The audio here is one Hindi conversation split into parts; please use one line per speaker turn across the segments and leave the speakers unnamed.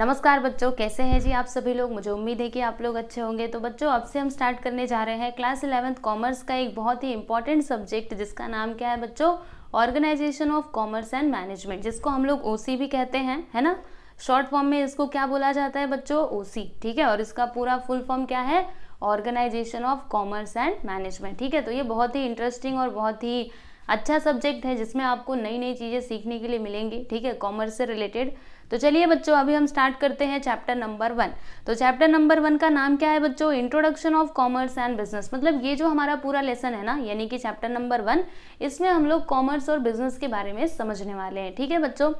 नमस्कार बच्चों, कैसे हैं जी आप सभी लोग। मुझे उम्मीद है कि आप लोग अच्छे होंगे। तो बच्चों, अब से हम स्टार्ट करने जा रहे हैं क्लास 11th कॉमर्स का एक बहुत ही इंपॉर्टेंट सब्जेक्ट, जिसका नाम क्या है बच्चों, organisation of commerce and management, जिसको हम लोग ओसी भी कहते हैं, है ना। शॉर्ट फॉर्म में इसको क्या बोला जाता है बच्चों, ओसी, ठीक है। और इसका पूरा फुल फॉर्म क्या है, organisation of commerce and management, ठीक है। तो ये बहुत ही इंटरेस्टिंग और बहुत ही अच्छा सब्जेक्ट है, जिसमें आपको नई नई चीज़ें सीखने के लिए मिलेंगी, ठीक है, कॉमर्स से रिलेटेड। तो चलिए बच्चों, अभी हम स्टार्ट करते हैं चैप्टर नंबर 1। तो चैप्टर नंबर 1 का नाम क्या है बच्चों, introduction of commerce and business. मतलब ये जो हमारा पूरा लेसन है ना, यानी कि चैप्टर नंबर 1, इसमें हम लोग कॉमर्स और बिजनेस के बारे में समझने वाले हैं, ठीक है बच्चों।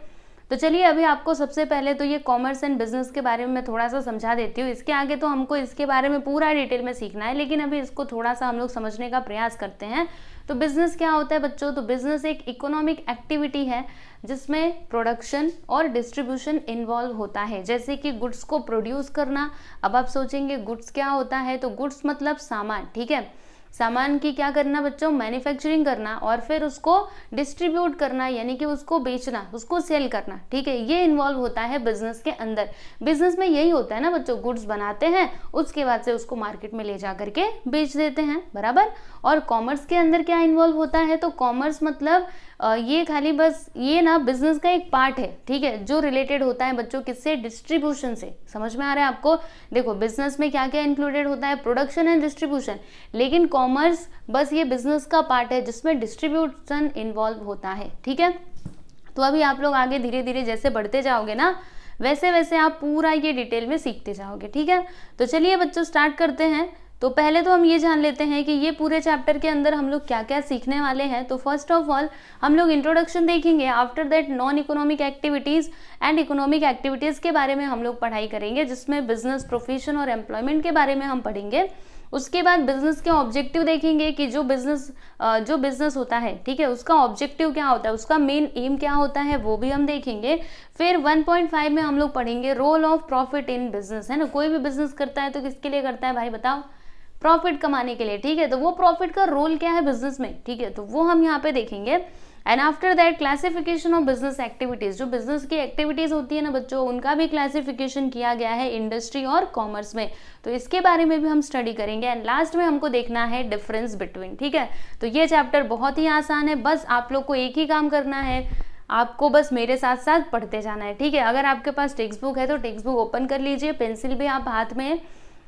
तो चलिए, अभी आपको सबसे पहले तो ये कॉमर्स एंड बिजनेस के बारे में मैं थोड़ा सा समझा देती हूँ। इसके आगे तो हमको इसके बारे में पूरा डिटेल में सीखना है, लेकिन अभी इसको थोड़ा सा हम लोग समझने का प्रयास करते हैं। तो बिजनेस क्या होता है बच्चों, तो बिजनेस एक इकोनॉमिक एक्टिविटी है जिसमें प्रोडक्शन और डिस्ट्रीब्यूशन इन्वॉल्व होता है। जैसे कि गुड्स को प्रोड्यूस करना। अब आप सोचेंगे गुड्स क्या होता है, तो गुड्स मतलब सामान, ठीक है। सामान की क्या करना बच्चों, मैन्युफैक्चरिंग करना और फिर उसको डिस्ट्रीब्यूट करना, यानी कि उसको बेचना, उसको सेल करना, ठीक है। ये इन्वॉल्व होता है बिजनेस के अंदर। बिजनेस में यही होता है ना बच्चों, गुड्स बनाते हैं, उसके बाद से उसको मार्केट में ले जा करके बेच देते हैं, बराबर। और कॉमर्स के अंदर क्या इन्वॉल्व होता है, तो कॉमर्स मतलब ये खाली बस ये ना बिजनेस का एक पार्ट है, ठीक है, जो रिलेटेड होता है बच्चों किससे, डिस्ट्रीब्यूशन से। समझ में आ रहा है आपको। देखो, बिजनेस में क्या क्या इंक्लूडेड होता है, प्रोडक्शन एंड डिस्ट्रीब्यूशन, लेकिन कॉमर्स बस ये बिजनेस का पार्ट है जिसमें डिस्ट्रीब्यूशन इन्वॉल्व होता है, ठीक है। तो अभी आप लोग आगे धीरे धीरे जैसे बढ़ते जाओगे ना, वैसे वैसे आप पूरा ये डिटेल में सीखते जाओगे, ठीक है। तो चलिए बच्चों, स्टार्ट करते हैं। तो पहले तो हम ये जान लेते हैं कि ये पूरे चैप्टर के अंदर हम लोग क्या क्या सीखने वाले हैं। तो फर्स्ट ऑफ ऑल हम लोग इंट्रोडक्शन देखेंगे। After that non economic activities and economic activities के बारे में हम लोग पढ़ाई करेंगे, जिसमें बिजनेस, प्रोफेशन और एम्प्लॉयमेंट के बारे में हम पढ़ेंगे। उसके बाद बिजनेस के ऑब्जेक्टिव देखेंगे कि जो बिजनेस होता है, ठीक है, उसका ऑब्जेक्टिव क्या होता है, उसका मेन एम क्या होता है, वो भी हम देखेंगे। फिर 1.5 में हम लोग पढ़ेंगे role of profit in business, है ना। कोई भी बिजनेस करता है तो किसके लिए करता है भाई, बताओ, प्रॉफिट कमाने के लिए, ठीक है। तो वो प्रॉफिट का रोल क्या है बिजनेस में, ठीक है, तो वो हम यहाँ पे देखेंगे। And after that classification of business activities, जो बिजनेस की एक्टिविटीज होती है ना बच्चों, उनका भी क्लासिफिकेशन किया गया है इंडस्ट्री और कॉमर्स में, तो इसके बारे में भी हम स्टडी करेंगे। एंड लास्ट में हमको देखना है डिफरेंस बिटवीन, ठीक है। तो ये चैप्टर बहुत ही आसान है, बस आप लोग को एक ही काम करना है, आपको बस मेरे साथ साथ पढ़ते जाना है, ठीक है। अगर आपके पास टेक्स्ट बुक है तो टेक्स्ट बुक ओपन कर लीजिए, पेंसिल भी आप हाथ में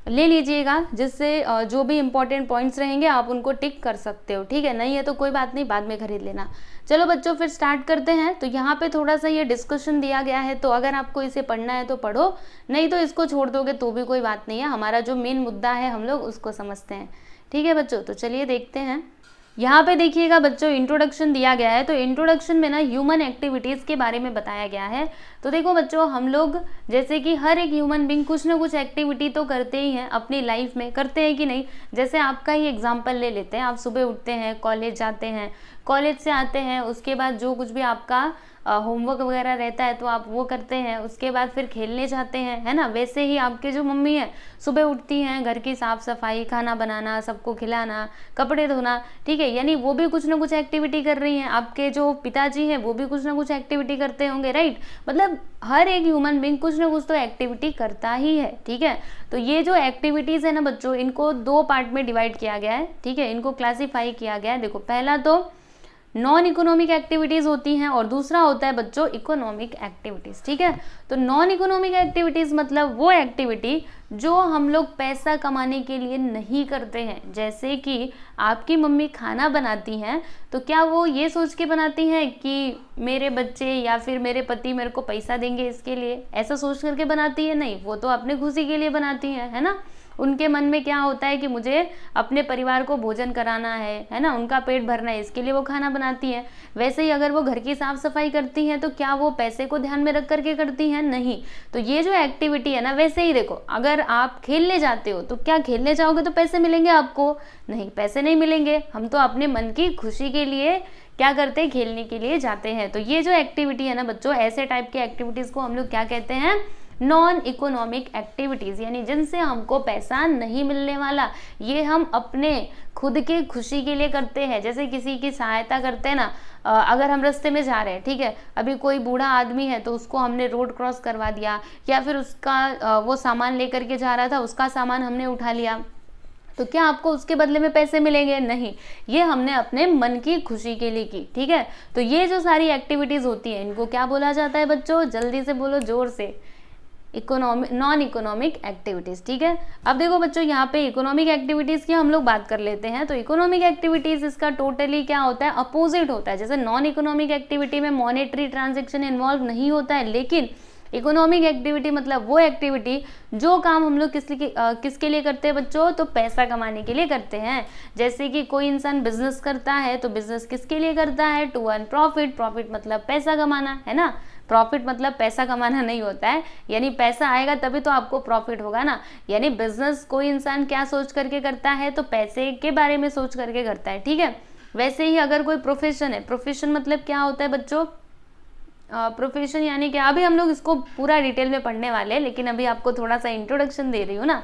ले लीजिएगा, जिससे जो भी इंपॉर्टेंट पॉइंट्स रहेंगे आप उनको टिक कर सकते हो, ठीक है। नहीं है तो कोई बात नहीं, बाद में खरीद लेना। चलो बच्चों, फिर स्टार्ट करते हैं। तो यहाँ पे थोड़ा सा ये डिस्कशन दिया गया है, तो अगर आपको इसे पढ़ना है तो पढ़ो, नहीं तो इसको छोड़ दोगे तो भी कोई बात नहीं है। हमारा जो मेन मुद्दा है हम लोग उसको समझते हैं, ठीक है बच्चों। तो चलिए देखते हैं। यहाँ पे देखिएगा बच्चों, इंट्रोडक्शन दिया गया है। तो इंट्रोडक्शन में ना ह्यूमन एक्टिविटीज़ के बारे में बताया गया है। तो देखो बच्चों, हम लोग जैसे कि हर एक ह्यूमन बींग कुछ ना कुछ एक्टिविटी तो करते ही हैं अपनी लाइफ में, करते हैं कि नहीं। जैसे आपका ही एग्जांपल ले लेते हैं। आप सुबह उठते हैं, कॉलेज जाते हैं, कॉलेज से आते हैं, उसके बाद जो कुछ भी आपका होमवर्क वगैरह रहता है तो आप वो करते हैं, उसके बाद फिर खेलने जाते हैं, है ना। वैसे ही आपके जो मम्मी है सुबह उठती हैं, घर की साफ सफाई, खाना बनाना, सबको खिलाना, कपड़े धोना, ठीक है, यानी वो भी कुछ ना कुछ एक्टिविटी कर रही हैं। आपके जो पिताजी हैं वो भी कुछ ना कुछ एक्टिविटी करते होंगे, राइट। मतलब हर एक ह्यूमन बींग कुछ ना कुछ तो एक्टिविटी करता ही है, ठीक है। तो ये जो एक्टिविटीज़ है ना बच्चों, इनको 2 पार्ट में डिवाइड किया गया है, ठीक है, इनको क्लासीफाई किया गया है। देखो, पहला तो नॉन इकोनॉमिक एक्टिविटीज़ होती हैं और दूसरा होता है बच्चों इकोनॉमिक एक्टिविटीज़, ठीक है। तो नॉन इकोनॉमिक एक्टिविटीज़ मतलब वो एक्टिविटी जो हम लोग पैसा कमाने के लिए नहीं करते हैं। जैसे कि आपकी मम्मी खाना बनाती हैं, तो क्या वो ये सोच के बनाती हैं कि मेरे बच्चे या फिर मेरे पति मेरे को पैसा देंगे इसके लिए, ऐसा सोच करके बनाती है? नहीं, वो तो अपने खुशी के लिए बनाती हैं, है ना। उनके मन में क्या होता है कि मुझे अपने परिवार को भोजन कराना है ना, उनका पेट भरना है, इसके लिए वो खाना बनाती है। वैसे ही अगर वो घर की साफ सफाई करती हैं तो क्या वो पैसे को ध्यान में रख करके करती हैं? नहीं। तो ये जो एक्टिविटी है ना, वैसे ही देखो, अगर आप खेलने जाते हो तो क्या खेलने जाओगे तो पैसे मिलेंगे आपको? नहीं, पैसे नहीं मिलेंगे। हम तो अपने मन की खुशी के लिए क्या करते हैं, खेलने के लिए जाते हैं। तो ये जो एक्टिविटी है ना बच्चों, ऐसे टाइप की एक्टिविटीज को हम लोग क्या कहते हैं, नॉन इकोनॉमिक एक्टिविटीज, यानी जिनसे हमको पैसा नहीं मिलने वाला, ये हम अपने खुद के खुशी के लिए करते हैं। जैसे किसी की सहायता करते हैं ना, अगर हम रास्ते में जा रहे हैं, ठीक है, अभी कोई बूढ़ा आदमी है तो उसको हमने रोड क्रॉस करवा दिया, या फिर उसका वो सामान लेकर के जा रहा था, उसका सामान हमने उठा लिया, तो क्या आपको उसके बदले में पैसे मिलेंगे? नहीं, ये हमने अपने मन की खुशी के लिए की, ठीक है। तो ये जो सारी एक्टिविटीज होती है इनको क्या बोला जाता है बच्चों? जल्दी से बोलो, जोर से। नॉन इकोनॉमिक एक्टिविटीज, ठीक है। अब देखो बच्चों, यहाँ पे इकोनॉमिक एक्टिविटीज की हम लोग बात कर लेते हैं। तो इकोनॉमिक एक्टिविटीज इसका टोटली क्या होता है? अपोजिट होता है। जैसे नॉन इकोनॉमिक एक्टिविटी में मॉनेटरी ट्रांजेक्शन इन्वॉल्व नहीं होता है, लेकिन इकोनॉमिक एक्टिविटी मतलब वो एक्टिविटी जो काम हम लोग किसके लिए करते हैं बच्चों? तो पैसा कमाने के लिए करते हैं। जैसे कि कोई इंसान बिजनेस करता है तो बिजनेस किसके लिए करता है? To earn profit. प्रॉफिट मतलब पैसा कमाना, है ना। प्रॉफिट मतलब पैसा कमाना नहीं होता है, यानी पैसा आएगा तभी तो आपको प्रॉफिट होगा ना। यानी बिजनेस कोई इंसान क्या सोच करके करता है? तो पैसे के बारे में सोच करके करता है, ठीक है। वैसे ही अगर कोई प्रोफेशन है, प्रोफेशन मतलब क्या होता है बच्चों? प्रोफेशन यानी कि अभी हम लोग इसको पूरा डिटेल में पढ़ने वाले हैं, लेकिन अभी आपको थोड़ा सा इंट्रोडक्शन दे रही हूँ ना।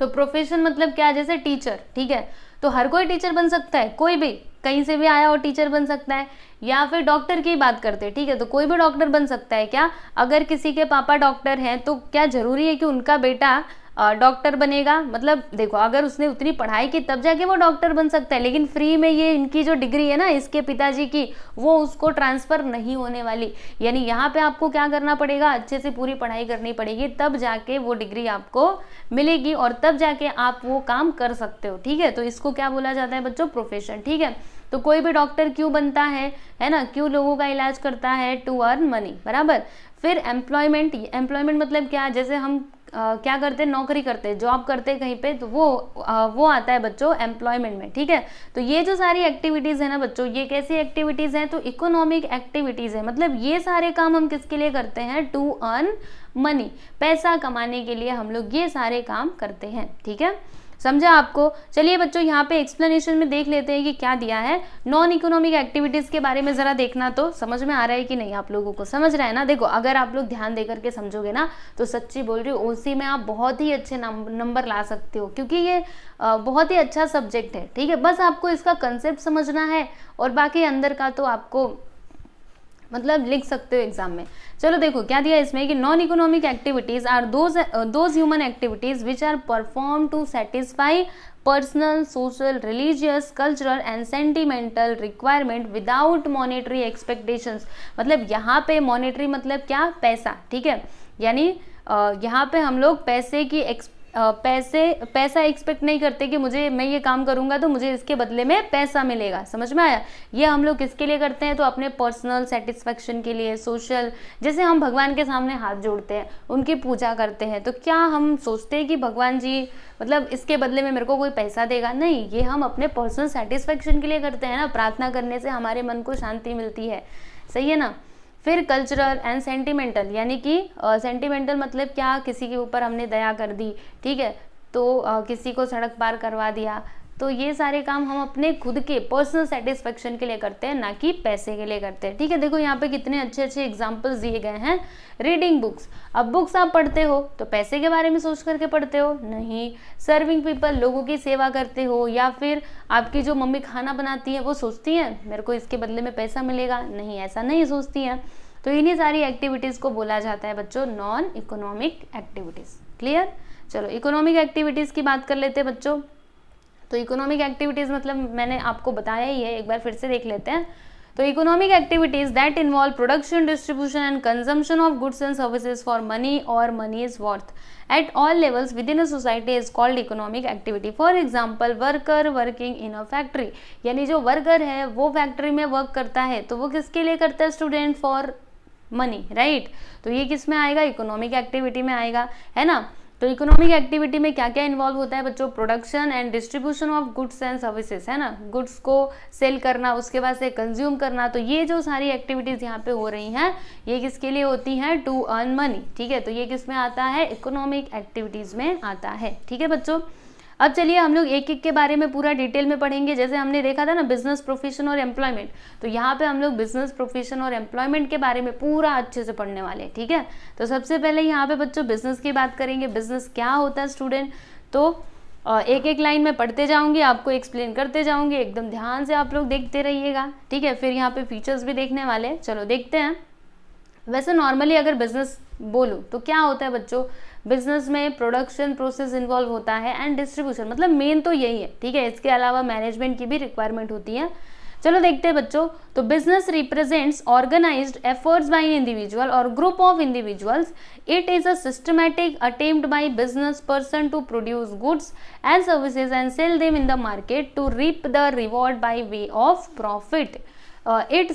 तो प्रोफेशन मतलब क्या? जैसे टीचर, ठीक है, तो हर कोई टीचर बन सकता है, कोई भी कहीं से भी आया और टीचर बन सकता है। या फिर डॉक्टर की बात करते हैं, ठीक है, तो कोई भी डॉक्टर बन सकता है। क्या अगर किसी के पापा डॉक्टर हैं तो क्या जरूरी है कि उनका बेटा डॉक्टर बनेगा? मतलब देखो, अगर उसने उतनी पढ़ाई की तब जाके वो डॉक्टर बन सकता है, लेकिन फ्री में ये इनकी जो डिग्री है ना इसके पिताजी की, वो उसको ट्रांसफर नहीं होने वाली। यानी यहाँ पे आपको क्या करना पड़ेगा? अच्छे से पूरी पढ़ाई करनी पड़ेगी, तब जाके वो डिग्री आपको मिलेगी और तब जाके आप वो काम कर सकते हो, ठीक है। तो इसको क्या बोला जाता है बच्चों? प्रोफेशन, ठीक है। तो कोई भी डॉक्टर क्यों बनता है ना? क्यों लोगों का इलाज करता है? टू अर्न मनी, बराबर। फिर एम्प्लॉयमेंट, एम्प्लॉयमेंट मतलब क्या? जैसे हम क्या करते हैं? नौकरी करते हैं, जॉब करते हैं कहीं पे, तो वो आता है बच्चों एम्प्लॉयमेंट में, ठीक है। तो ये जो सारी एक्टिविटीज है ना बच्चों, ये कैसी एक्टिविटीज हैं? तो इकोनॉमिक एक्टिविटीज है। मतलब ये सारे काम हम किसके लिए करते हैं? टू अर्न मनी, पैसा कमाने के लिए हम लोग ये सारे काम करते हैं, ठीक है। समझा आपको? चलिए बच्चों, यहाँ पे एक्सप्लेनेशन में देख लेते हैं कि क्या दिया है। नॉन इकोनॉमिक एक्टिविटीज के बारे में जरा देखना, तो समझ में आ रहा है कि नहीं? आप लोगों को समझ रहा है ना? देखो, अगर आप लोग ध्यान देकर के समझोगे ना, तो सच्ची बोल रही हूँ, ओसी में आप बहुत ही अच्छे नंबर ला सकते हो, क्योंकि ये बहुत ही अच्छा सब्जेक्ट है, ठीक है। बस आपको इसका कंसेप्ट समझना है और बाकी अंदर का तो आपको मतलब लिख सकते हो एग्जाम में। चलो देखो क्या दिया इसमें कि non economic activities are those human activities which are perform to satisfy personal, social, religious, cultural and sentimental requirement without monetary expectations. मतलब यहाँ पे मॉनेटरी मतलब क्या? पैसा, ठीक है। यानी यहाँ पे हम लोग पैसे की पैसा एक्सपेक्ट नहीं करते कि मैं ये काम करूंगा तो मुझे इसके बदले में पैसा मिलेगा। समझ में आया? ये हम लोग किसके लिए करते हैं? तो अपने पर्सनल सेटिस्फेक्शन के लिए, सोशल, जैसे हम भगवान के सामने हाथ जोड़ते हैं, उनकी पूजा करते हैं, तो क्या हम सोचते हैं कि भगवान जी मतलब इसके बदले में मेरे को कोई पैसा देगा? नहीं, ये हम अपने पर्सनल सेटिस्फेक्शन के लिए करते हैं ना। प्रार्थना करने से हमारे मन को शांति मिलती है, सही है ना। फिर कल्चरल एंड सेंटिमेंटल, यानी कि सेंटिमेंटल मतलब क्या? किसी के ऊपर हमने दया कर दी, ठीक है, तो किसी को सड़क पार करवा दिया, तो ये सारे काम हम अपने खुद के पर्सनल सेटिस्फेक्शन के लिए करते हैं, ना कि पैसे के लिए करते हैं, ठीक है। देखो यहाँ पे कितने अच्छे अच्छे एग्जांपल्स दिए गए हैं। रीडिंग बुक्स, अब बुक्स आप पढ़ते हो तो पैसे के बारे में सोच करके पढ़ते हो? नहीं। सर्विंग पीपल, लोगों की सेवा करते हो, या फिर आपकी जो मम्मी खाना बनाती है वो सोचती हैं मेरे को इसके बदले में पैसा मिलेगा? नहीं, ऐसा नहीं सोचती हैं। तो इन्हीं सारी एक्टिविटीज़ को बोला जाता है बच्चों नॉन इकोनॉमिक एक्टिविटीज़। क्लियर? चलो इकोनॉमिक एक्टिविटीज़ की बात कर लेते हैं बच्चों। तो इकोनॉमिक एक्टिविटीज़ मतलब मैंने आपको बताया ही है, एक बार फिर से देख लेते हैं। तो economic activities that involve production, distribution and consumption of goods and services for money और money is worth at all levels within a society is called economic activity. For example, worker working in a factory, यानी जो वर्कर है वो फैक्ट्री में वर्क करता है तो वो किसके लिए करता है? Student, for money, right. तो ये किस में आएगा? इकोनॉमिक एक्टिविटी में आएगा, है ना। तो इकोनॉमिक एक्टिविटी में क्या क्या इन्वॉल्व होता है बच्चों? Production and distribution of goods and services, है ना। गुड्स को सेल करना, उसके बाद से कंज्यूम करना, तो ये जो सारी एक्टिविटीज यहाँ पे हो रही हैं ये किसके लिए होती हैं? टू अर्न मनी, ठीक है। तो ये किस में आता है? इकोनॉमिक एक्टिविटीज में आता है, ठीक है बच्चों। अब चलिए हम लोग एक एक के बारे में पूरा डिटेल में पढ़ेंगे। जैसे हमने देखा था ना बिजनेस, प्रोफेशन और एम्प्लॉयमेंट, तो यहाँ पे हम लोग बिजनेस, प्रोफेशन और एम्प्लॉयमेंट के बारे में पूरा अच्छे से पढ़ने वाले हैं, ठीक है। तो सबसे पहले यहाँ पे बच्चों बिजनेस की बात करेंगे। बिजनेस क्या होता है स्टूडेंट? तो एक एक लाइन में पढ़ते जाऊंगी, आपको एक्सप्लेन करते जाऊंगी, एकदम ध्यान से आप लोग देखते रहिएगा, ठीक है। फिर यहाँ पे फीचर्स भी देखने वाले हैं, चलो देखते हैं। वैसे नॉर्मली अगर बिजनेस बोलूँ तो क्या होता है बच्चों, बिजनेस में प्रोडक्शन प्रोसेस इन्वॉल्व होता है एंड डिस्ट्रीब्यूशन, मतलब मेन तो यही है, ठीक है। इसके अलावा मैनेजमेंट की भी रिक्वायरमेंट होती है। चलो देखते हैं बच्चों। तो business represents organised efforts by individual और group of individuals. It is a systematic attempt by business person to produce goods and services and sell them in the market to reap the reward by way of profit. It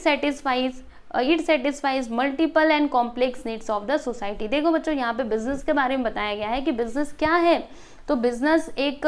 satisfies multiple and complex needs of the society. देखो बच्चों, यहाँ पे बिजनेस के बारे में बताया गया है कि बिजनेस क्या है। तो बिजनेस एक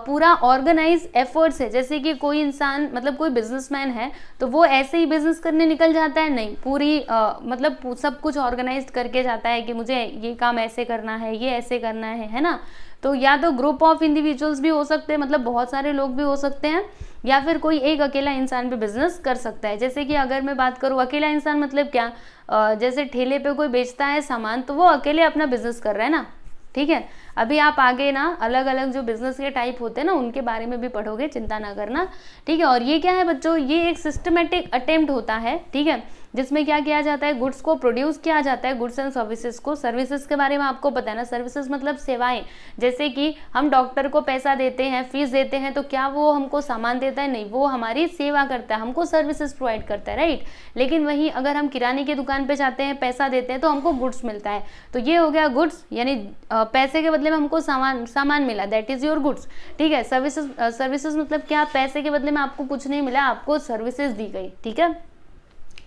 पूरा ऑर्गेनाइज एफर्ट्स है। जैसे कि कोई इंसान, मतलब कोई बिजनेसमैन है तो वो ऐसे ही बिजनेस करने निकल जाता है, नहीं, पूरी मतलब सब कुछ ऑर्गेनाइज करके जाता है कि मुझे ये काम ऐसे करना है, ये ऐसे करना है ना। तो या तो ग्रुप ऑफ इंडिविजुअल्स भी हो सकते हैं, मतलब बहुत सारे लोग भी हो सकते हैं, या फिर कोई एक अकेला इंसान भी बिजनेस कर सकता है। जैसे कि अगर मैं बात करूँ अकेला इंसान मतलब क्या, जैसे ठेले पे कोई बेचता है सामान तो वो अकेले अपना बिजनेस कर रहा है ना, ठीक है। अभी आप आगे ना अलग अलग जो बिजनेस के टाइप होते हैं ना उनके बारे में भी पढ़ोगे, चिंता ना करना, ठीक है। और ये क्या है बच्चों, ये एक सिस्टमेटिक अटेम्प्ट होता है, ठीक है, जिसमें क्या किया जाता है, गुड्स को प्रोड्यूस किया जाता है, गुड्स एंड सर्विसेज को। सर्विसेज के बारे में आपको पता है ना, सर्विसेज मतलब सेवाएं। जैसे कि हम डॉक्टर को पैसा देते हैं, फीस देते हैं, तो क्या वो हमको सामान देता है, नहीं, वो हमारी सेवा करता है, हमको सर्विसेज प्रोवाइड करता है, राइट। लेकिन वहीं अगर हम किराने की दुकान पे जाते हैं, पैसा देते हैं तो हमको गुड्स मिलता है। तो ये हो गया गुड्स, यानी पैसे के बदले में हमको सामान मिला, दैट इज योर गुड्स, ठीक है। सर्विसेज मतलब क्या, पैसे के बदले में आपको कुछ नहीं मिला, आपको सर्विसेज दी गई, ठीक है,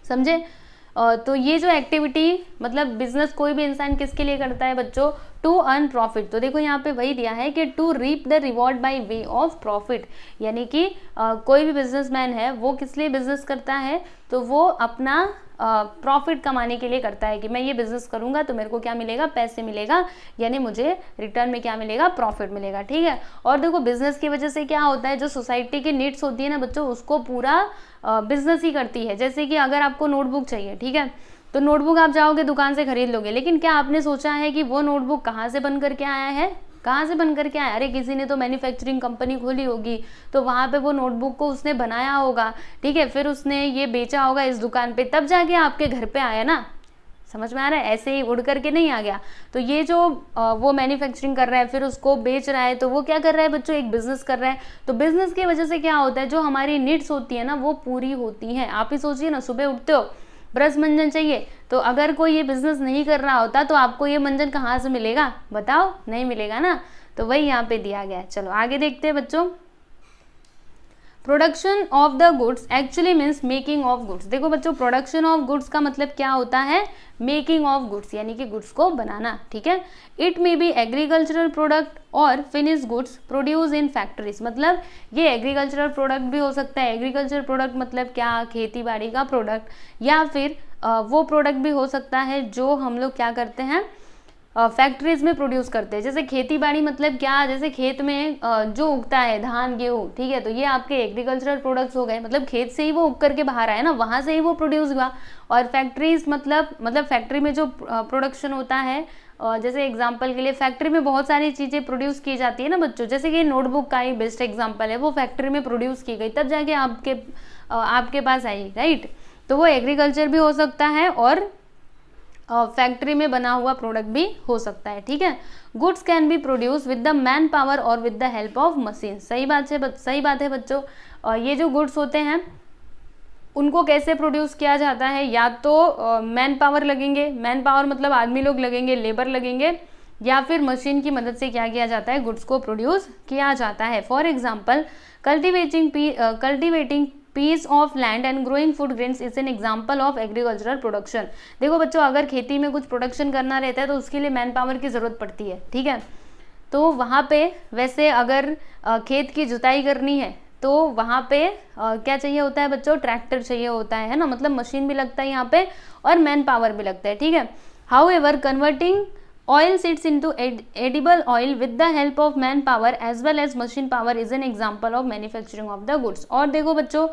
समझे। तो ये जो एक्टिविटी, मतलब बिजनेस कोई भी इंसान किसके लिए करता है बच्चों, टू अर्न प्रॉफिट। तो देखो यहाँ पे वही दिया है कि to reap the reward by way of profit, यानी कि कोई भी बिजनेसमैन है वो किस लिए बिजनेस करता है, तो वो अपना प्रॉफिट कमाने के लिए करता है कि मैं ये बिजनेस करूंगा तो मेरे को क्या मिलेगा, पैसे मिलेगा, यानी मुझे रिटर्न में क्या मिलेगा, प्रॉफिट मिलेगा, ठीक है। और देखो बिजनेस की वजह से क्या होता है, जो सोसाइटी की नीड्स होती है ना बच्चों, उसको पूरा बिजनेस ही करती है। जैसे कि अगर आपको नोटबुक चाहिए, ठीक है, तो नोटबुक आप जाओगे दुकान से खरीद लोगे, लेकिन क्या आपने सोचा है कि वो नोटबुक कहाँ से बन करके आया है, कहाँ से बन करके आया, अरे किसी ने तो मैन्युफैक्चरिंग कंपनी खोली होगी, तो वहाँ पे वो नोटबुक को उसने बनाया होगा, ठीक है, फिर उसने ये बेचा होगा इस दुकान पे, तब जाके आपके घर पे आया ना, समझ में आ रहा है, ऐसे ही उड़ करके नहीं आ गया। तो ये जो वो मैन्युफैक्चरिंग कर रहा है फिर उसको बेच रहा है, तो वो क्या कर रहा है बच्चों, एक बिजनेस कर रहा है। तो बिजनेस की वजह से क्या होता है, जो हमारी नीड्स होती है ना वो पूरी होती हैं। आप ही सोचिए ना, सुबह उठते हो, ब्रश मंजन चाहिए, तो अगर कोई ये बिजनेस नहीं कर रहा होता तो आपको ये मंजन कहाँ से मिलेगा, बताओ, नहीं मिलेगा ना। तो वही यहाँ पे दिया गया है। चलो आगे देखते हैं बच्चों। Production of the goods actually means making of goods. देखो बच्चों, प्रोडक्शन ऑफ गुड्स का मतलब क्या होता है, मेकिंग ऑफ गुड्स, यानी कि गुड्स को बनाना, ठीक है। It may be agricultural product और finish goods produce in factories, मतलब ये एग्रीकल्चरल प्रोडक्ट भी हो सकता है। एग्रीकल्चर प्रोडक्ट मतलब क्या, खेती बाड़ी का प्रोडक्ट, या फिर वो प्रोडक्ट भी हो सकता है जो हम लोग क्या करते हैं, फैक्ट्रीज में प्रोड्यूस करते हैं। जैसे खेती बाड़ी मतलब क्या, जैसे खेत में जो उगता है धान गेहूँ, ठीक है, तो ये आपके एग्रीकल्चरल प्रोडक्ट्स हो गए, मतलब खेत से ही वो उग करके बाहर आया ना, वहाँ से ही वो प्रोड्यूस हुआ। और फैक्ट्रीज मतलब फैक्ट्री में जो प्रोडक्शन होता है, जैसे एग्जांपल के लिए फैक्ट्री में बहुत सारी चीज़ें प्रोड्यूस की जाती है ना बच्चों, जैसे कि नोटबुक का ही बेस्ट एग्जांपल है, वो फैक्ट्री में प्रोड्यूस की गई तब जाके आपके पास आई, राइट। तो वो एग्रीकल्चर भी हो सकता है और फैक्ट्री में बना हुआ प्रोडक्ट भी हो सकता है, ठीक है। Goods can be produce with the man power और with the help of machine. सही बात है बच्चों। ये जो गुड्स होते हैं उनको कैसे प्रोड्यूस किया जाता है, या तो मैन पावर लगेंगे, मैन पावर मतलब आदमी लोग लगेंगे, लेबर लगेंगे, या फिर मशीन की मदद से क्या किया जाता है, गुड्स को प्रोड्यूस किया जाता है। For example cultivating piece of land and growing food grains is an example of agricultural production. देखो बच्चों, अगर खेती में कुछ प्रोडक्शन करना रहता है तो उसके लिए मैन पावर की ज़रूरत पड़ती है, ठीक है। तो वहाँ पे वैसे अगर खेत की जुताई करनी है तो वहाँ पे क्या चाहिए होता है बच्चों, ट्रैक्टर चाहिए होता है ना, मतलब मशीन भी लगता है यहाँ पे और मैन पावर भी लगता है, ठीक है। However converting oil seeds into edible oil with the help of manpower as well as machine power is an example of manufacturing of the goods। और देखो बच्चों,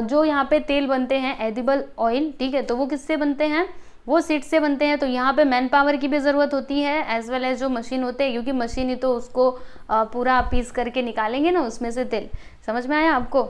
जो यहाँ पे तेल बनते हैं एडिबल ऑयल, ठीक है, तो वो किससे बनते हैं, वो सीड से बनते हैं। तो यहाँ पे मैन पावर की भी ज़रूरत होती है एज वेल एज जो मशीन होते हैं, क्योंकि मशीन ही तो उसको पूरा पीस करके निकालेंगे ना उसमें से तेल। समझ में आया आपको?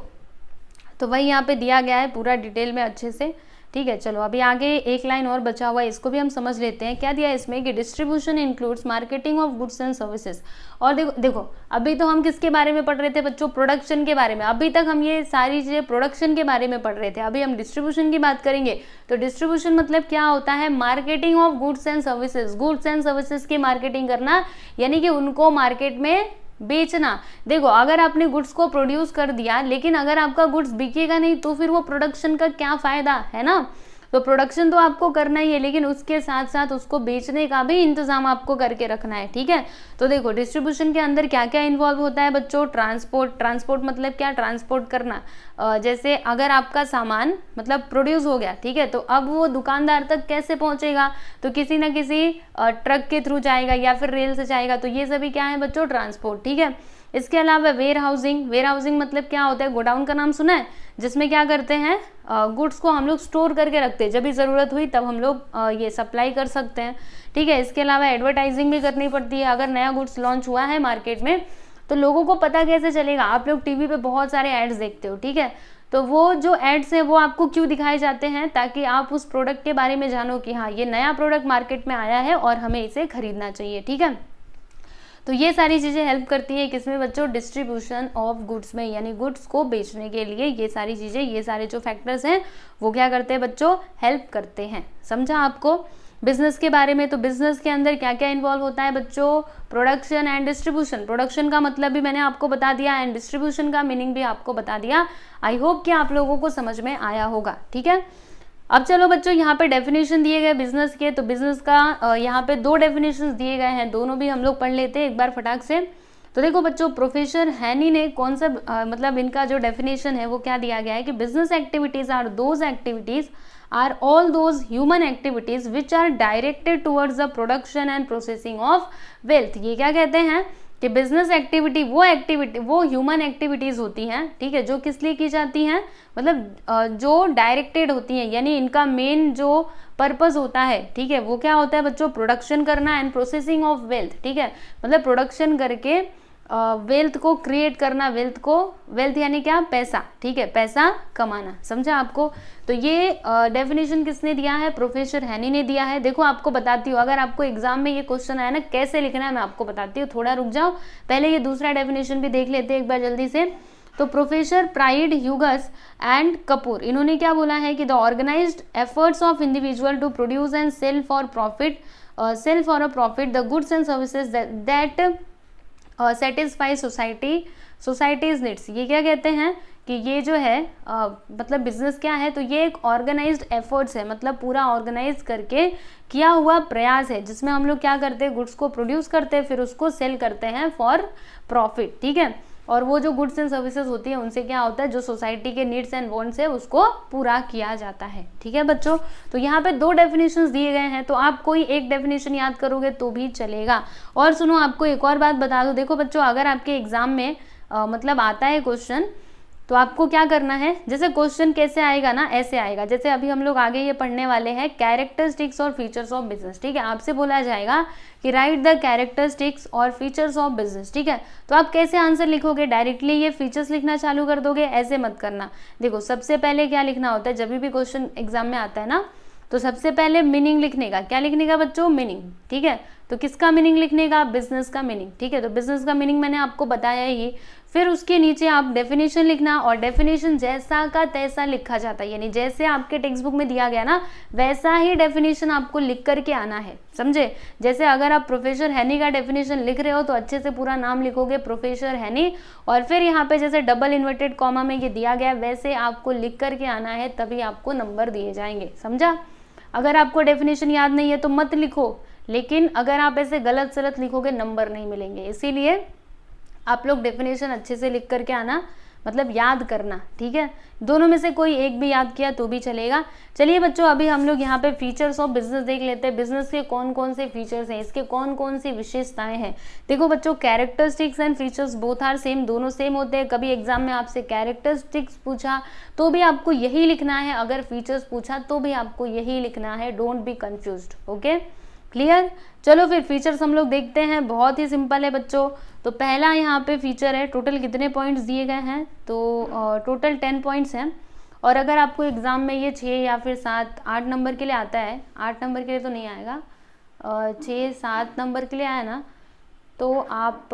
तो वही यहाँ पे दिया गया है पूरा डिटेल में अच्छे से, ठीक है। चलो अभी आगे एक लाइन और बचा हुआ है, इसको भी हम समझ लेते हैं। क्या दिया है इसमें कि distribution includes marketing of goods and services. और देखो अभी तो हम किसके बारे में पढ़ रहे थे बच्चों? प्रोडक्शन के बारे में। अभी तक हम ये सारी चीज़ें प्रोडक्शन के बारे में पढ़ रहे थे, अभी हम डिस्ट्रीब्यूशन की बात करेंगे। तो डिस्ट्रीब्यूशन मतलब क्या होता है? Marketing of goods and services. Goods and services की मार्केटिंग करना, यानी कि उनको मार्केट में बेचना। देखो अगर आपने गुड्स को प्रोड्यूस कर दिया लेकिन अगर आपका गुड्स बिकेगा नहीं तो फिर वो प्रोडक्शन का क्या फायदा है ना। तो प्रोडक्शन तो आपको करना ही है, लेकिन उसके साथ साथ उसको बेचने का भी इंतजाम आपको करके रखना है, ठीक है। तो देखो डिस्ट्रीब्यूशन के अंदर क्या क्या इन्वॉल्व होता है बच्चों? ट्रांसपोर्ट मतलब क्या? ट्रांसपोर्ट करना। जैसे अगर आपका सामान मतलब प्रोड्यूस हो गया, ठीक है, तो अब वो दुकानदार तक कैसे पहुंचेगा? तो किसी ना किसी ट्रक के थ्रू जाएगा या फिर रेल से जाएगा। तो ये सभी क्या है बच्चों? ट्रांसपोर्ट, ठीक है। इसके अलावा वेयर हाउसिंग मतलब क्या होता है? गोडाउन का नाम सुना है, जिसमें क्या करते हैं? गुड्स को हम लोग स्टोर करके रखते हैं, जब भी ज़रूरत हुई तब हम लोग ये सप्लाई कर सकते हैं, ठीक है। इसके अलावा एडवर्टाइजिंग भी करनी पड़ती है। अगर नया गुड्स लॉन्च हुआ है मार्केट में तो लोगों को पता कैसे चलेगा? आप लोग टीवी पे बहुत सारे एड्स देखते हो, ठीक है। तो वो जो एड्स है वो आपको क्यों दिखाए जाते हैं? ताकि आप उस प्रोडक्ट के बारे में जानो कि हाँ ये नया प्रोडक्ट मार्केट में आया है और हमें इसे खरीदना चाहिए, ठीक है। तो ये सारी चीज़ें हेल्प करती है किसमें बच्चों? डिस्ट्रीब्यूशन ऑफ गुड्स में, यानी गुड्स को बेचने के लिए ये सारी चीज़ें, ये सारे जो फैक्टर्स हैं वो क्या करते हैं बच्चों? हेल्प करते हैं। समझा आपको? बिजनेस के बारे में, तो बिजनेस के अंदर क्या क्या इन्वॉल्व होता है बच्चों? Production and distribution. प्रोडक्शन का मतलब भी मैंने आपको बता दिया एंड डिस्ट्रीब्यूशन का मीनिंग भी आपको बता दिया। आई होप कि आप लोगों को समझ में आया होगा, ठीक है। अब चलो बच्चों यहाँ पे डेफिनेशन दिए गए बिजनेस के। तो बिजनेस का यहाँ पे 2 डेफिनेशंस दिए गए हैं, दोनों भी हम लोग पढ़ लेते हैं एक बार फटाक से। तो देखो बच्चों प्रोफेसर हैनी ने कौन सा मतलब इनका जो डेफिनेशन है वो क्या दिया गया है कि business activities are those activities are all those human activities which are directed towards the production and processing of wealth. ये क्या कहते हैं कि बिजनेस एक्टिविटी वो ह्यूमन एक्टिविटीज होती हैं, ठीक है, जो किस लिए की जाती हैं? मतलब जो डायरेक्टेड होती हैं, यानी इनका मेन जो पर्पस होता है, ठीक है, वो क्या होता है बच्चों? प्रोडक्शन करना एंड प्रोसेसिंग ऑफ वेल्थ, ठीक है। मतलब प्रोडक्शन करके वेल्थ को क्रिएट करना, वेल्थ यानी क्या? पैसा, ठीक है, पैसा कमाना। समझा आपको? तो ये डेफिनेशन किसने दिया है? प्रोफेसर हैनी ने दिया है। देखो आपको बताती हूँ, अगर आपको एग्जाम में ये क्वेश्चन आया ना कैसे लिखना है मैं आपको बताती हूँ, थोड़ा रुक जाओ, पहले ये दूसरा डेफिनेशन भी देख लेते हैं एक बार जल्दी से। तो professor Pride Hughes and Kapoor, इन्होंने क्या बोला है कि the organised efforts of individual to produce and sell for a profit the goods and services that satisfy society's needs. ये क्या कहते हैं कि ये जो है मतलब बिजनेस क्या है? तो ये एक ऑर्गेनाइज्ड एफर्ट्स है, मतलब पूरा ऑर्गेनाइज करके किया हुआ प्रयास है, जिसमें हम लोग क्या करते हैं? गुड्स को प्रोड्यूस करते हैं, फिर उसको सेल करते हैं फॉर प्रॉफिट, ठीक है। और वो जो गुड्स एंड सर्विसेज होती है उनसे क्या होता है? जो सोसाइटी के नीड्स एंड वांट्स है उसको पूरा किया जाता है, ठीक है बच्चों। तो यहाँ पे 2 डेफिनेशंस दिए गए हैं, तो आप कोई एक डेफिनेशन याद करोगे तो भी चलेगा। और सुनो आपको एक और बात बता दूं, देखो बच्चों अगर आपके एग्जाम में मतलब आता है क्वेश्चन, तो आपको क्या करना है? जैसे क्वेश्चन कैसे आएगा ना, ऐसे आएगा। जैसे अभी हम लोग आगे ये पढ़ने वाले हैं कैरेक्टरिस्टिक्स और फीचर्स ऑफ बिजनेस, ठीक है। आपसे बोला जाएगा कि राइट द कैरेक्टरिस्टिक्स और फीचर्स ऑफ बिजनेस, ठीक है। तो आप कैसे आंसर लिखोगे? डायरेक्टली ये फीचर्स लिखना चालू कर दोगे? ऐसे मत करना। देखो सबसे पहले क्या लिखना होता है जब भी क्वेश्चन एग्जाम में आता है ना, तो सबसे पहले मीनिंग लिखने का। क्या लिखने का बच्चों? मीनिंग, ठीक है। तो किसका मीनिंग लिखने का? बिजनेस का मीनिंग, ठीक है। तो बिजनेस का मीनिंग मैंने आपको बताया ही। फिर उसके नीचे आप डेफिनेशन लिखना, और डेफिनेशन जैसा का तैसा लिखा जाता है, यानी जैसे आपके टेक्स्ट बुक में दिया गया ना वैसा ही डेफिनेशन आपको लिख करके आना है, समझे। जैसे अगर आप प्रोफेसर हैनी का डेफिनेशन लिख रहे हो तो अच्छे से पूरा नाम लिखोगे प्रोफेसर हैनी, और फिर यहाँ पे जैसे डबल इन्वर्टेड कॉमा में ये दिया गया वैसे आपको लिख करके आना है, तभी आपको नंबर दिए जाएंगे, समझा। अगर आपको डेफिनेशन याद नहीं है तो मत लिखो, लेकिन अगर आप ऐसे गलत सलत लिखोगे नंबर नहीं मिलेंगे। इसीलिए आप लोग डेफिनेशन अच्छे से लिख करके आना, मतलब याद करना, ठीक है। दोनों में से कोई एक भी याद किया तो भी चलेगा। चलिए बच्चों, अभी हम लोग यहाँ पे फीचर्स ऑफ बिजनेस देख लेते हैं। बिजनेस के कौन कौन से फीचर्स हैं, इसके कौन कौन सी विशेषताएं हैं। देखो बच्चों, characteristics and features both are same, दोनों सेम होते हैं। कभी एग्जाम में आपसे कैरेक्टरिस्टिक्स पूछा तो भी आपको यही लिखना है, अगर फीचर्स पूछा तो भी आपको यही लिखना है। Don't be confused, okay, clear. चलो फिर फीचर्स हम लोग देखते हैं, बहुत ही सिंपल है बच्चों। तो पहला यहाँ पे फीचर है, टोटल कितने पॉइंट्स दिए गए हैं, तो टोटल 10 पॉइंट्स हैं। और अगर आपको एग्जाम में ये 6 या फिर 7 8 नंबर के लिए आता है, 8 नंबर के लिए तो नहीं आएगा, 6 7 नंबर के लिए आया ना, तो आप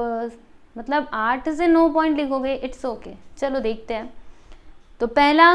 मतलब 8 से 9 पॉइंट लिखोगे, इट्स ओके। चलो देखते हैं। तो पहला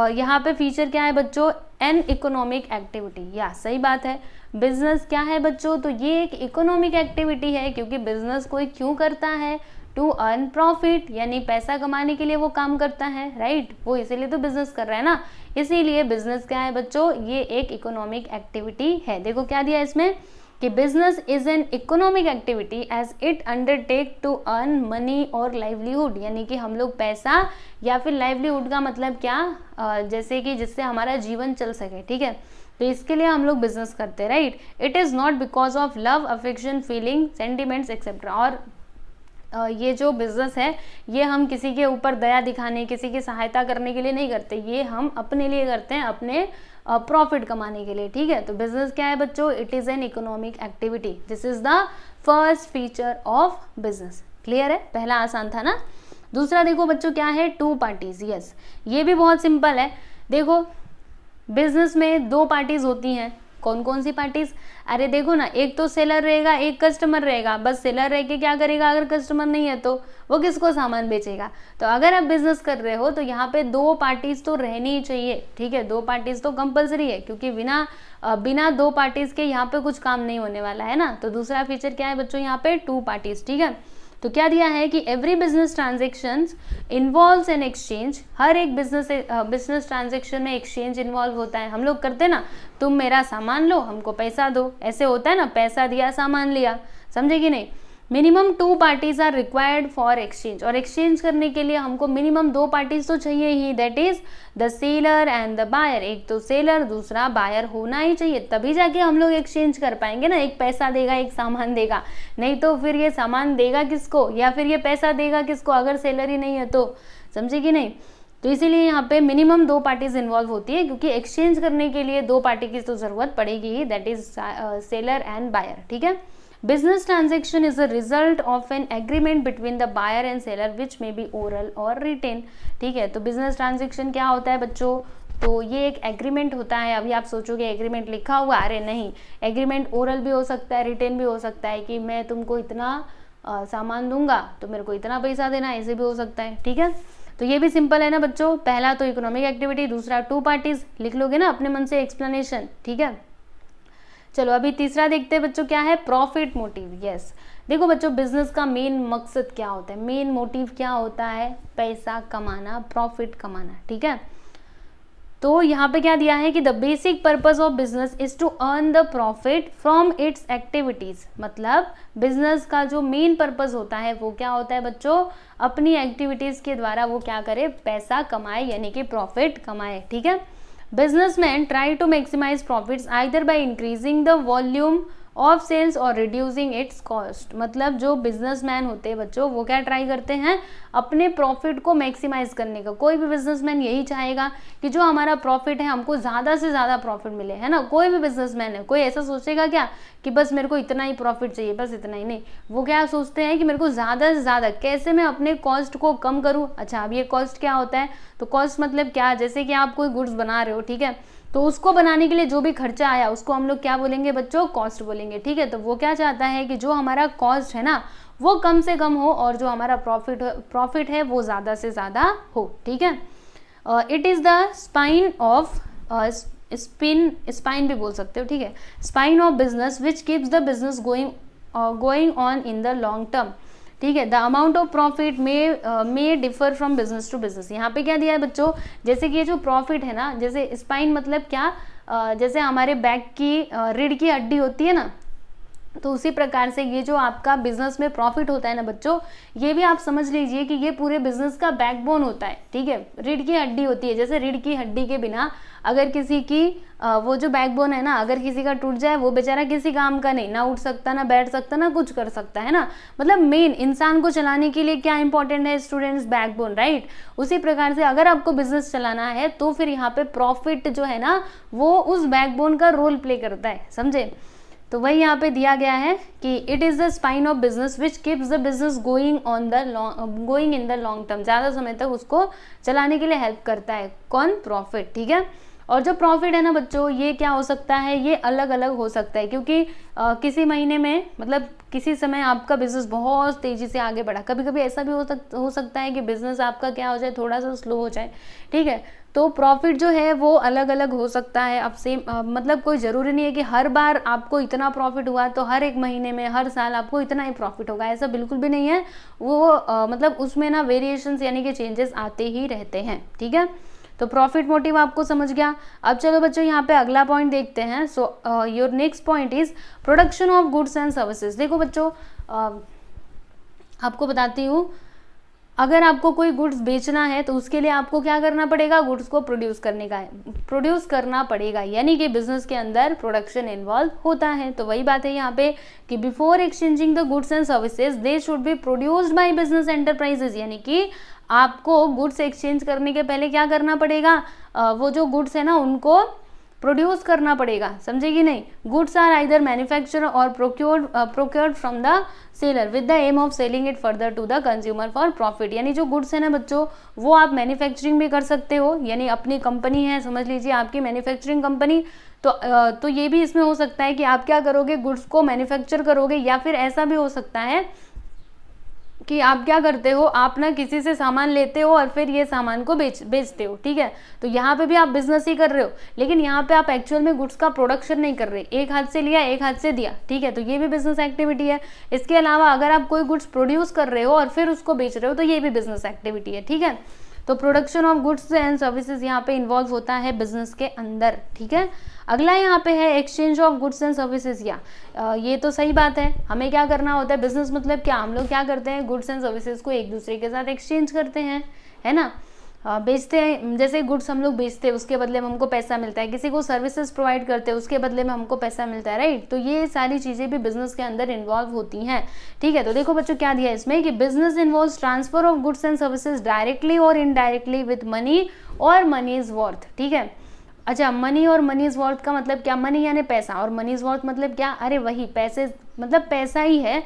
यहाँ पे फीचर क्या है बच्चों, एन इकोनॉमिक एक्टिविटी। या सही बात है, बिजनेस क्या है बच्चों, तो ये एक इकोनॉमिक एक्टिविटी है, क्योंकि बिजनेस कोई क्यों करता है, टू अर्न प्रॉफिट, यानी पैसा कमाने के लिए वो काम करता है, राइट। वो इसीलिए तो बिजनेस कर रहा है ना, इसीलिए बिजनेस क्या है बच्चों, ये एक इकोनॉमिक एक्टिविटी है। देखो क्या दिया इसमें कि business is an economic activity as it undertake to earn money or livelihood, यानी कि हम लोग पैसा या फिर लाइवलीहुड का मतलब क्या, जैसे कि जिससे हमारा जीवन चल सके, ठीक है। तो इसके लिए हम लोग बिजनेस करते हैं, right. It is not because of love, affection, feeling, sentiments etcetera. और ये जो बिजनेस है ये हम किसी के ऊपर दया दिखाने, किसी की सहायता करने के लिए नहीं करते, ये हम अपने लिए करते हैं, अपने प्रॉफिट कमाने के लिए, ठीक है। तो बिजनेस क्या है बच्चों, it is an economic activity. This is the first feature of business, clear है। पहला आसान था ना। दूसरा देखो बच्चों क्या है, टू पार्टीज। यस, ये भी बहुत सिंपल है। देखो बिजनेस में 2 पार्टीज होती हैं, कौन कौन सी पार्टीज, अरे देखो ना, एक तो सेलर रहेगा, एक कस्टमर रहेगा। बस सेलर रह के क्या करेगा, अगर कस्टमर नहीं है तो वो किसको सामान बेचेगा। तो अगर आप बिजनेस कर रहे हो तो यहाँ पे 2 पार्टीज तो रहनी ही चाहिए, ठीक है। 2 पार्टीज तो कंपलसरी है, क्योंकि बिना 2 पार्टीज के यहाँ पे कुछ काम नहीं होने वाला है ना। तो दूसरा फीचर क्या है बच्चों, यहाँ पे 2 पार्टीज, ठीक है। तो क्या दिया है कि every business transactions involves an exchange. हर एक बिजनेस ट्रांजेक्शन में एक्सचेंज इन्वॉल्व होता है। हम लोग करते ना, तुम मेरा सामान लो, हमको पैसा दो, ऐसे होता है ना, पैसा दिया सामान लिया, समझे कि नहीं। Minimum 2 parties are required for exchange, और एक्सचेंज करने के लिए हमको मिनिमम 2 पार्टीज तो चाहिए ही, that is the seller and the buyer. एक तो सेलर, दूसरा बायर होना ही चाहिए, तभी जाके हम लोग एक्सचेंज कर पाएंगे ना। एक पैसा देगा, एक सामान देगा, नहीं तो फिर ये सामान देगा किसको या फिर ये पैसा देगा किसको, अगर सेलर ही नहीं है तो, समझे कि नहीं। तो इसीलिए यहाँ पे मिनिमम 2 पार्टीज इन्वॉल्व होती है, क्योंकि एक्सचेंज करने के लिए 2 पार्टी की तो जरूरत पड़ेगी ही, that is seller and buyer, ठीक है। Business transaction is a result of an agreement between the buyer and seller which may be oral or written, ठीक है। तो business transaction क्या होता है बच्चों, तो ये एक एग्रीमेंट होता है। अभी आप सोचोगे एग्रीमेंट लिखा हुआ, अरे नहीं, एग्रीमेंट ओरल भी हो सकता है, रिटेन भी हो सकता है, कि मैं तुमको इतना सामान दूंगा तो मेरे को इतना पैसा देना, ऐसे भी हो सकता है, ठीक है। तो ये भी सिंपल है ना बच्चों। पहला तो इकोनॉमिक एक्टिविटी, दूसरा 2 पार्टीज, लिख लोगे ना अपने मन से एक्सप्लेनेशन, ठीक है। चलो अभी तीसरा देखते हैं बच्चों, क्या है, प्रॉफिट मोटिव। यस, देखो बच्चों, बिजनेस का मेन मकसद क्या होता है, मेन मोटिव क्या होता है, पैसा कमाना, प्रॉफिट कमाना, ठीक है। तो यहाँ पे क्या दिया है कि the basic purpose of business is to earn the profit from its activities. मतलब बिजनेस का जो मेन पर्पस होता है वो क्या होता है बच्चों, अपनी एक्टिविटीज के द्वारा वो क्या करे, पैसा कमाए, यानी कि प्रॉफिट कमाए, ठीक है। Businessmen try to maximize profits either by increasing the volume of sales or reducing its cost। मतलब जो बिजनेसमैन होते हैं बच्चों, वो क्या ट्राई करते हैं, अपने प्रॉफिट को मैक्सिमाइज करने का। कोई भी बिजनेसमैन यही चाहेगा कि जो हमारा प्रॉफिट है हमको ज़्यादा से ज़्यादा प्रॉफिट मिले, है ना। कोई भी बिजनेसमैन है, कोई ऐसा सोचेगा क्या कि बस मेरे को इतना ही प्रॉफिट चाहिए, बस इतना ही नहीं। वो क्या सोचते हैं कि मेरे को ज़्यादा से ज़्यादा कैसे मैं अपने कॉस्ट को कम करूँ। अच्छा, अब ये कॉस्ट क्या होता है, तो कॉस्ट मतलब क्या, जैसे कि आप कोई गुड्स बना रहे हो, ठीक है, तो उसको बनाने के लिए जो भी खर्चा आया उसको हम लोग क्या बोलेंगे बच्चों, कॉस्ट बोलेंगे, ठीक है। तो वो क्या चाहता है कि जो हमारा कॉस्ट है ना वो कम से कम हो और जो हमारा प्रॉफिट है वो ज़्यादा से ज़्यादा हो, ठीक है। It is the spine of spine भी बोल सकते हो, ठीक है, spine of business which keeps the business going on in the long term, ठीक है। The amount of profit may differ from business to business. यहाँ पे क्या दिया है बच्चों, जैसे कि ये जो प्रॉफिट है ना, जैसे स्पाइन मतलब क्या, जैसे हमारे बैक की रीढ़ की हड्डी होती है ना, तो उसी प्रकार से ये जो आपका बिजनेस में प्रॉफिट होता है ना बच्चों, ये भी आप समझ लीजिए कि ये पूरे बिजनेस का बैकबोन होता है, ठीक है। रीढ़ की हड्डी होती है, जैसे रीढ़ की हड्डी के बिना अगर किसी की वो जो बैकबोन है ना, अगर किसी का टूट जाए वो बेचारा किसी काम का नहीं, ना उठ सकता, ना बैठ सकता, ना कुछ कर सकता है ना। मतलब मेन इंसान को चलाने के लिए क्या इंपॉर्टेंट है स्टूडेंट्स? Backbone, right. उसी प्रकार से अगर आपको बिजनेस चलाना है तो फिर यहाँ पे प्रॉफिट जो है ना वो उस बैकबोन का रोल प्ले करता है, समझे। तो वही यहाँ पे दिया गया है कि it is the spine of business which keeps the business going in the long term, ज्यादा समय तक उसको चलाने के लिए हेल्प करता है कौन? प्रॉफिट, ठीक है। और जो प्रॉफिट है ना बच्चों, ये क्या हो सकता है? ये अलग अलग हो सकता है, क्योंकि किसी महीने में मतलब किसी समय आपका बिजनेस बहुत तेजी से आगे बढ़ा, कभी कभी ऐसा भी हो सकता है कि बिजनेस आपका क्या हो जाए, थोड़ा सा स्लो हो जाए, ठीक है। तो प्रॉफिट जो है वो अलग अलग हो सकता है। अब सेम मतलब कोई ज़रूरी नहीं है कि हर बार आपको इतना प्रॉफिट हुआ तो हर एक महीने में हर साल आपको इतना ही प्रॉफिट होगा, ऐसा बिल्कुल भी नहीं है। वो मतलब उसमें ना वेरिएशंस यानी कि चेंजेस आते ही रहते हैं, ठीक है। तो प्रॉफिट मोटिव आपको समझ गया। अब चलो बच्चों यहाँ पे अगला पॉइंट देखते हैं। So your next point is production of goods and services. देखो बच्चों आपको बताती हूँ, अगर आपको कोई गुड्स बेचना है तो उसके लिए आपको क्या करना पड़ेगा? गुड्स को प्रोड्यूस करना पड़ेगा, यानी कि बिजनेस के अंदर प्रोडक्शन इन्वॉल्व होता है। तो वही बात है यहाँ पे कि before exchanging the goods and services they should be produced by business enterprises, यानी कि आपको गुड्स एक्सचेंज करने के पहले क्या करना पड़ेगा? वो जो गुड्स है ना उनको प्रोड्यूस करना पड़ेगा, समझे कि नहीं। Goods are either manufacture or procured from the seller with the aim of selling it further to the consumer for profit. यानी जो गुड्स है ना बच्चों वो आप मैन्युफैक्चरिंग भी कर सकते हो, यानी अपनी कंपनी है, समझ लीजिए आपकी मैन्युफैक्चरिंग कंपनी। तो ये भी इसमें हो सकता है कि आप क्या करोगे? गुड्स को मैन्युफैक्चर करोगे, या फिर ऐसा भी हो सकता है कि आप क्या करते हो, आप ना किसी से सामान लेते हो और फिर ये सामान को बेचते हो, ठीक है। तो यहाँ पे भी आप बिजनेस ही कर रहे हो, लेकिन यहाँ पे आप एक्चुअल में गुड्स का प्रोडक्शन नहीं कर रहे, एक हाथ से लिया एक हाथ से दिया, ठीक है। तो ये भी बिजनेस एक्टिविटी है। इसके अलावा अगर आप कोई गुड्स प्रोड्यूस कर रहे हो और फिर उसको बेच रहे हो तो ये भी बिजनेस एक्टिविटी है, ठीक है। तो production of goods and services यहाँ पे इन्वॉल्व होता है बिजनेस के अंदर, ठीक है। अगला यहाँ पे है exchange of goods and services. या ये तो सही बात है, हमें क्या करना होता है? बिजनेस मतलब क्या, हम लोग क्या करते हैं? गुड्स एंड सर्विसेज को एक दूसरे के साथ एक्सचेंज करते हैं, है ना। बेचते हैं, जैसे गुड्स हम लोग बेचते हैं उसके बदले में हमको पैसा मिलता है, किसी को सर्विसेज प्रोवाइड करते हैं उसके बदले में हमको पैसा मिलता है, राइट। तो ये सारी चीज़ें भी बिजनेस के अंदर इन्वॉल्व होती हैं, ठीक है। तो देखो बच्चों क्या दिया है इसमें कि business involves transfer of goods and services directly और इनडायरेक्टली विद मनी और मनी इज वर्थ, ठीक है। अच्छा, मनी और मनी इज वर्थ का मतलब क्या? मनी यानी पैसा, और मनी इज वर्थ मतलब क्या? अरे वही पैसे, मतलब पैसा ही है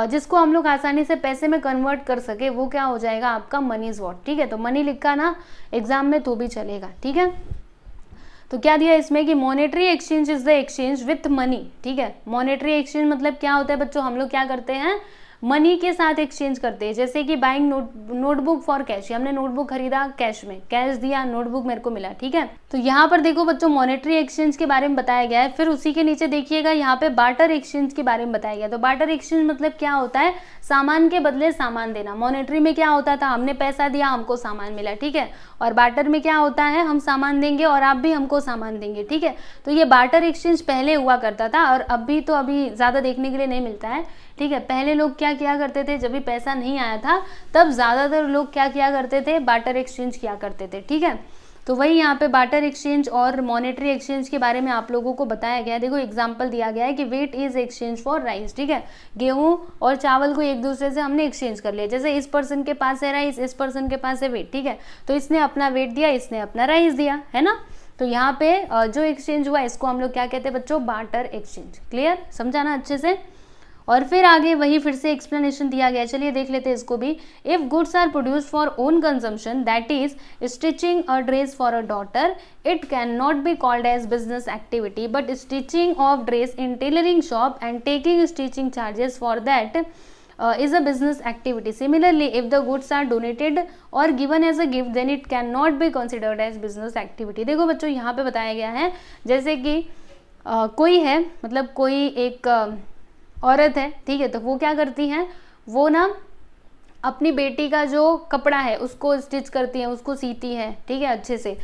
जिसको हम लोग आसानी से पैसे में कन्वर्ट कर सके, वो क्या हो जाएगा? आपका मनी इज वर्थ, ठीक है। तो मनी लिखा ना एग्जाम में तो भी चलेगा, ठीक है। तो क्या दिया इसमें कि monetary exchange is the exchange with money, ठीक है। मॉनेटरी एक्सचेंज मतलब क्या होता है बच्चों? हम लोग क्या करते हैं? मनी के साथ एक्सचेंज करते हैं, जैसे कि बाइंग नोटबुक फॉर कैश, हमने नोटबुक खरीदा कैश में, कैश दिया, नोटबुक मेरे को मिला, ठीक है। तो यहाँ पर देखो बच्चों मॉनेटरी एक्सचेंज के बारे में बताया गया है। फिर उसी के नीचे देखिएगा यहाँ पे बार्टर एक्सचेंज के बारे में बताया गया। तो बार्टर एक्सचेंज मतलब क्या होता है? सामान के बदले सामान देना। मॉनेटरी में क्या होता था? हमने पैसा दिया, हमको सामान मिला, ठीक है। और बार्टर में क्या होता है? हम सामान देंगे और आप भी हमको सामान देंगे, ठीक है। तो ये बार्टर एक्सचेंज पहले हुआ करता था, और अभी तो अभी ज़्यादा देखने के लिए नहीं मिलता है, ठीक है। पहले लोग क्या किया करते थे? जब भी पैसा नहीं आया था तब ज़्यादातर लोग क्या किया करते थे? बार्टर एक्सचेंज किया करते थे, ठीक है। तो वही यहाँ पे बार्टर एक्सचेंज और मॉनेटरी एक्सचेंज के बारे में आप लोगों को बताया गया है। देखो एग्जांपल दिया गया है कि wheat is exchange for rice, ठीक है। गेहूं और चावल को एक दूसरे से हमने एक्सचेंज कर लिया, जैसे इस पर्सन के पास है राइस, इस पर्सन के पास है वेट, ठीक है। तो इसने अपना वेट दिया, इसने अपना राइस दिया, है ना। तो यहाँ पे जो एक्सचेंज हुआ इसको हम लोग क्या कहते हैं बच्चों? Barter exchange. क्लियर? समझाना अच्छे से। और फिर आगे वही फिर से एक्सप्लेनेशन दिया गया, चलिए देख लेते हैं इसको भी। If goods are produced for own consumption, that is stitching a dress for a daughter, it can not be called as business activity, but stitching of dress in tailoring shop and taking stitching charges for that is a business activity. Similarly, if the goods are donated or given as a gift, then it cannot be considered as business activity. देखो बच्चों यहाँ पे बताया गया है, जैसे कि कोई है, मतलब कोई एक औरत है, ठीक है। तो वो क्या करती हैं? वो ना अपनी बेटी का जो कपड़ा है उसको स्टिच करती है, उसको सीती है, ठीक है, अच्छे से।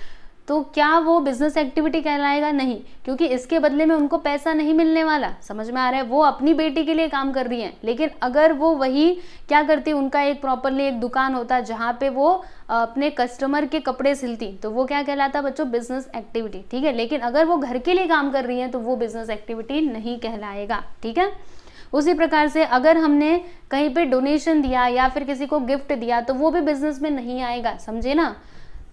तो क्या वो बिजनेस एक्टिविटी कहलाएगा? नहीं, क्योंकि इसके बदले में उनको पैसा नहीं मिलने वाला। समझ में आ रहा है? वो अपनी बेटी के लिए काम कर रही हैं, लेकिन अगर वो वही क्या करती, उनका एक प्रॉपरली एक दुकान होता जहाँ पे वो अपने कस्टमर के कपड़े सिलती, तो वो क्या कहलाता बच्चों? Business activity. ठीक है, लेकिन अगर वो घर के लिए काम कर रही हैं तो वो बिजनेस एक्टिविटी नहीं कहलाएगा। ठीक है, उसी प्रकार से अगर हमने कहीं पे डोनेशन दिया या फिर किसी को गिफ्ट दिया तो वो भी बिजनेस में नहीं आएगा। समझे ना?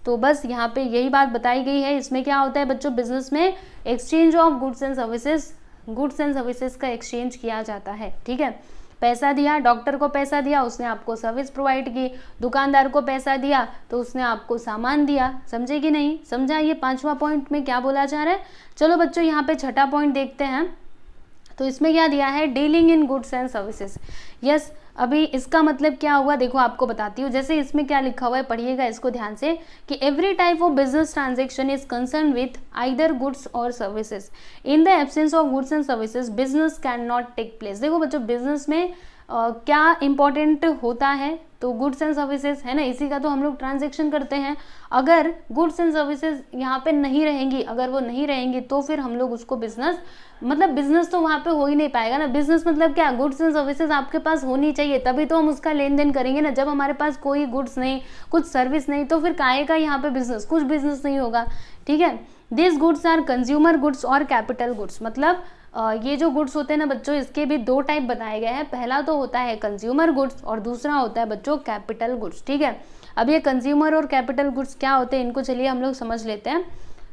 तो बस यहाँ पे यही बात बताई गई है। इसमें क्या होता है बच्चों? बिजनेस में exchange of goods and services का एक्सचेंज किया जाता है। ठीक है, पैसा दिया, डॉक्टर को पैसा दिया, उसने आपको सर्विस प्रोवाइड की, दुकानदार को पैसा दिया तो उसने आपको सामान दिया। समझे कि नहीं? समझा? ये 5वां पॉइंट में क्या बोला जा रहा है। चलो बच्चों यहाँ पे 6ठा पॉइंट देखते हैं। तो इसमें क्या दिया है? Dealing in goods and services. Yes, अभी इसका मतलब क्या हुआ देखो, आपको बताती हूँ। जैसे इसमें क्या लिखा हुआ है, पढ़िएगा इसको ध्यान से, कि every type of business transaction is concern with either goods or services. In the absence of goods and services business can not take place. देखो बच्चों, बिजनेस में क्या इंपॉर्टेंट होता है? तो गुड्स एंड सर्विसेज है ना, इसी का तो हम लोग ट्रांजेक्शन करते हैं। अगर गुड्स एंड सर्विसेज यहाँ पे नहीं रहेंगी, अगर वो नहीं रहेंगी तो फिर हम लोग उसको बिजनेस, मतलब बिजनेस तो वहाँ पे हो ही नहीं पाएगा ना। बिजनेस मतलब क्या? गुड्स एंड सर्विसेज आपके पास होनी चाहिए, तभी तो हम उसका लेन देन करेंगे ना। जब हमारे पास कोई गुड्स नहीं, कुछ सर्विस नहीं, तो फिर काहे का यहाँ पे बिजनेस? कुछ बिजनेस नहीं होगा। ठीक है, this goods are consumer goods or capital goods. मतलब ये जो गुड्स होते हैं ना बच्चों, इसके भी 2 टाइप बताए गए हैं। पहला तो होता है कंज्यूमर गुड्स और दूसरा होता है बच्चों कैपिटल गुड्स। ठीक है, अब ये कंज्यूमर और कैपिटल गुड्स क्या होते हैं, इनको चलिए हम लोग समझ लेते हैं।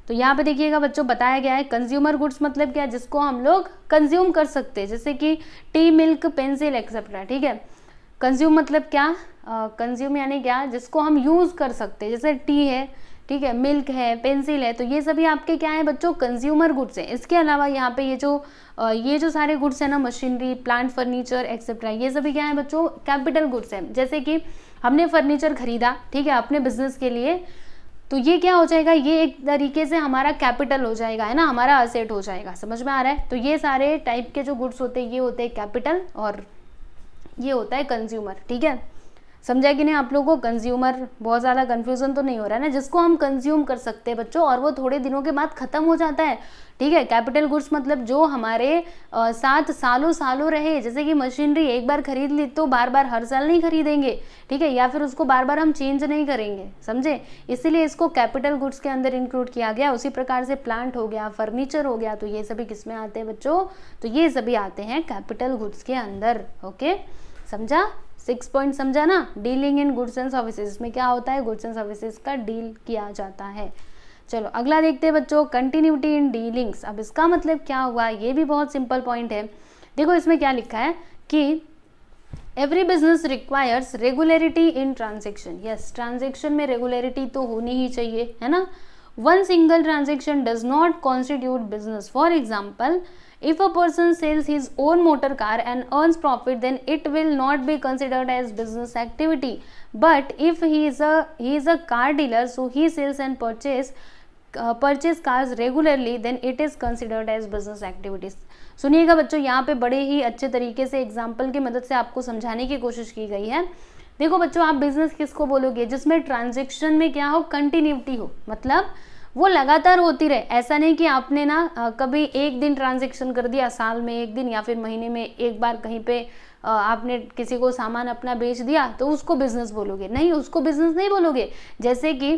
तो यहाँ पे देखिएगा बच्चों, बताया गया है कंज्यूमर गुड्स मतलब क्या? जिसको हम लोग कंज्यूम कर सकते हैं, जैसे कि टी, मिल्क, पेंसिल एक्सेट्रा। ठीक है, कंज्यूम मतलब क्या? कंज्यूम यानी क्या? जिसको हम यूज कर सकते हैं, जैसे टी है, ठीक है, मिल्क है, पेंसिल है, तो ये सभी आपके क्या है बच्चों? कंज्यूमर गुड्स हैं। इसके अलावा यहाँ पे ये जो सारे गुड्स है ना, मशीनरी, प्लांट, फर्नीचर एक्सेट्रा, ये सभी क्या है बच्चों? कैपिटल गुड्स हैं। जैसे कि हमने फर्नीचर खरीदा, ठीक है, अपने बिजनेस के लिए, तो ये क्या हो जाएगा? ये एक तरीके से हमारा कैपिटल हो जाएगा, है ना, हमारा असेट हो जाएगा। समझ में आ रहा है? तो ये सारे टाइप के जो गुड्स होते हैं, ये होते हैं कैपिटल और ये होता है कंज्यूमर। ठीक है, समझा कि नहीं आप लोगों को? कंज्यूमर बहुत ज़्यादा कंफ्यूजन तो नहीं हो रहा है ना? जिसको हम कंज्यूम कर सकते हैं बच्चों, और वो थोड़े दिनों के बाद खत्म हो जाता है। ठीक है, कैपिटल गुड्स मतलब जो हमारे साथ सालों सालों रहे, जैसे कि मशीनरी एक बार खरीद ली तो बार बार हर साल नहीं खरीदेंगे। ठीक है, या फिर उसको बार बार हम चेंज नहीं करेंगे। समझे? इसीलिए इसको कैपिटल गुड्स के अंदर इंक्लूड किया गया। उसी प्रकार से प्लांट हो गया, फर्नीचर हो गया, तो ये सभी किस में आते हैं बच्चों? तो ये सभी आते हैं कैपिटल गुड्स के अंदर। ओके, समझा? 6 पॉइंट समझा ना? Dealing in goods and services में क्या होता है? गुड्स एंड सर्विसेज का डील किया जाता है। चलो अगला देखते हैं बच्चों, कंटिन्यूटी इन डीलिंग्स। अब इसका मतलब क्या हुआ? ये भी बहुत सिंपल पॉइंट है। देखो इसमें क्या लिखा है कि एवरी बिजनेस रिक्वायर्स रेगुलरिटी इन ट्रांजेक्शन। यस, ट्रांजेक्शन में रेगुलरिटी तो होनी ही चाहिए, है ना। One single transaction does not constitute business. For example, if a person sells his own motor car and earns profit, then it will not be considered as business activity. But if he is a car dealer, so he sells and purchase cars regularly, then it is considered as business activities. सुनिएगा बच्चों, यहाँ पे बड़े ही अच्छे तरीके से एग्जाम्पल की मदद से आपको समझाने की कोशिश की गई है। देखो बच्चों, आप बिजनेस किसको बोलोगे? जिसमें ट्रांजेक्शन में क्या हो? कंटिन्यूटी हो, मतलब वो लगातार होती रहे। ऐसा नहीं कि आपने ना कभी एक दिन ट्रांजैक्शन कर दिया, साल में एक दिन या फिर महीने में एक बार कहीं पे आपने किसी को सामान अपना बेच दिया तो उसको बिजनेस बोलोगे। नहीं, उसको बिजनेस नहीं बोलोगे। जैसे कि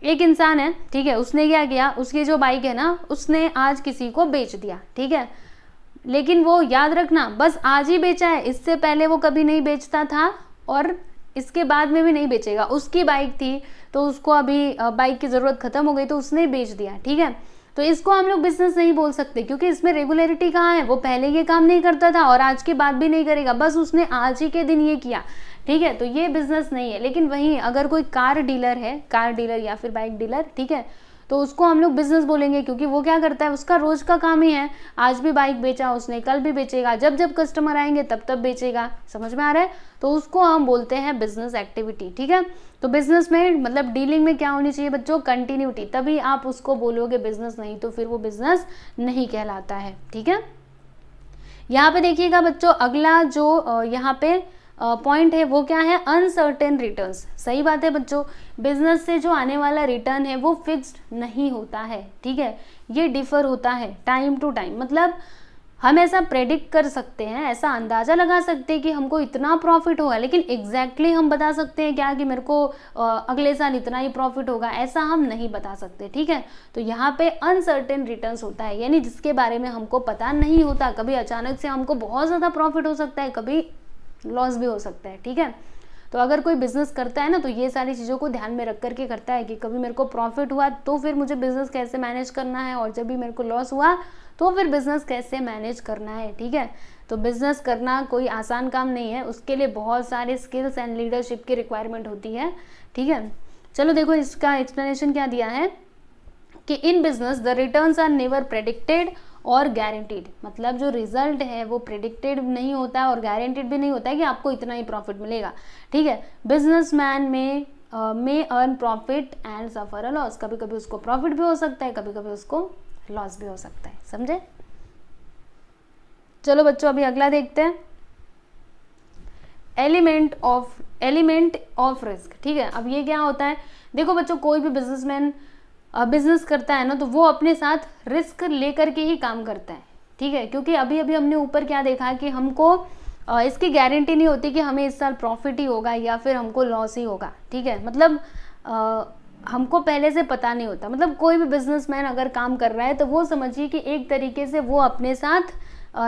एक इंसान है, ठीक है, उसने क्या किया? उसकी जो बाइक है ना, उसने आज किसी को बेच दिया, ठीक है, लेकिन वो याद रखना बस आज ही बेचा है, इससे पहले वो कभी नहीं बेचता था और इसके बाद में भी नहीं बेचेगा। उसकी बाइक थी तो उसको अभी बाइक की ज़रूरत खत्म हो गई तो उसने बेच दिया, ठीक है। तो इसको हम लोग बिजनेस नहीं बोल सकते, क्योंकि इसमें रेगुलरिटी कहाँ है? वो पहले ये काम नहीं करता था और आज के बाद भी नहीं करेगा, बस उसने आज ही के दिन ये किया, ठीक है, तो ये बिजनेस नहीं है। लेकिन वहीं अगर कोई कार डीलर है, कार डीलर या फिर बाइक डीलर, ठीक है, तो उसको हम लोग बिजनेस बोलेंगे, क्योंकि वो क्या करता है? उसका रोज का काम ही है। आज भी बाइक बेचा उसने, कल भी बेचेगा, जब जब कस्टमर आएंगे तब तब बेचेगा। समझ में आ रहा है? तो उसको हम बोलते हैं बिजनेस एक्टिविटी, ठीक है। तो बिजनेस में मतलब डीलिंग में क्या होनी चाहिए बच्चों? कंटिन्यूटी, तभी आप उसको बोलोगे बिजनेस, नहीं तो फिर वो बिजनेस नहीं कहलाता है, ठीक है। यहाँ पे देखिएगा बच्चों, अगला जो यहाँ पे पॉइंट है वो क्या है, अनसर्टेन रिटर्न्स। सही बात है बच्चों, बिजनेस से जो आने वाला रिटर्न है वो फिक्स्ड नहीं होता है, ठीक है, ये डिफर होता है टाइम टू टाइम। मतलब हम ऐसा प्रेडिक्ट कर सकते हैं, ऐसा अंदाजा लगा सकते हैं कि हमको इतना प्रॉफिट होगा, लेकिन एग्जैक्टली हम बता सकते हैं क्या कि मेरे को अगले साल इतना ही प्रॉफिट होगा, ऐसा हम नहीं बता सकते, ठीक है। तो यहाँ पे अनसर्टेन रिटर्न्स होता है, यानी जिसके बारे में हमको पता नहीं होता। कभी अचानक से हमको बहुत ज़्यादा प्रॉफिट हो सकता है, कभी लॉस भी हो सकता है, ठीक है। तो अगर कोई बिजनेस करता है ना, तो ये सारी चीज़ों को ध्यान में रख करके करता है कि कभी मेरे को प्रॉफिट हुआ तो फिर मुझे बिजनेस कैसे मैनेज करना है, और जब भी मेरे को लॉस हुआ तो फिर बिजनेस कैसे मैनेज करना है, ठीक है। तो बिजनेस करना कोई आसान काम नहीं है, उसके लिए बहुत सारे स्किल्स एंड लीडरशिप की रिक्वायरमेंट होती है, ठीक है। चलो देखो इसका एक्सप्लेनेशन क्या दिया है कि in business the returns are never predicted or guaranteed. मतलब जो रिजल्ट है वो प्रेडिक्टेड नहीं होता है और गारंटीड भी नहीं होता है कि आपको इतना ही प्रॉफिट मिलेगा, ठीक है। बिजनेसमैन में earn profit and suffer a loss. कभी कभी उसको प्रॉफिट भी हो सकता है, कभी कभी उसको लॉस भी हो सकता है, समझे। चलो बच्चों अभी अगला देखते हैं, एलिमेंट ऑफ रिस्क, ठीक है। अब ये क्या होता है, देखो बच्चों कोई भी बिजनेसमैन बिजनेस करता है ना, तो वो अपने साथ रिस्क लेकर के ही काम करता है, ठीक है। क्योंकि अभी अभी हमने ऊपर क्या देखा कि हमको इसकी गारंटी नहीं होती कि हमें इस साल प्रॉफिट ही होगा या फिर हमको लॉस ही होगा, ठीक है। मतलब हमको पहले से पता नहीं होता। मतलब कोई भी बिजनेसमैन अगर काम कर रहा है तो वो समझिए कि एक तरीके से वो अपने साथ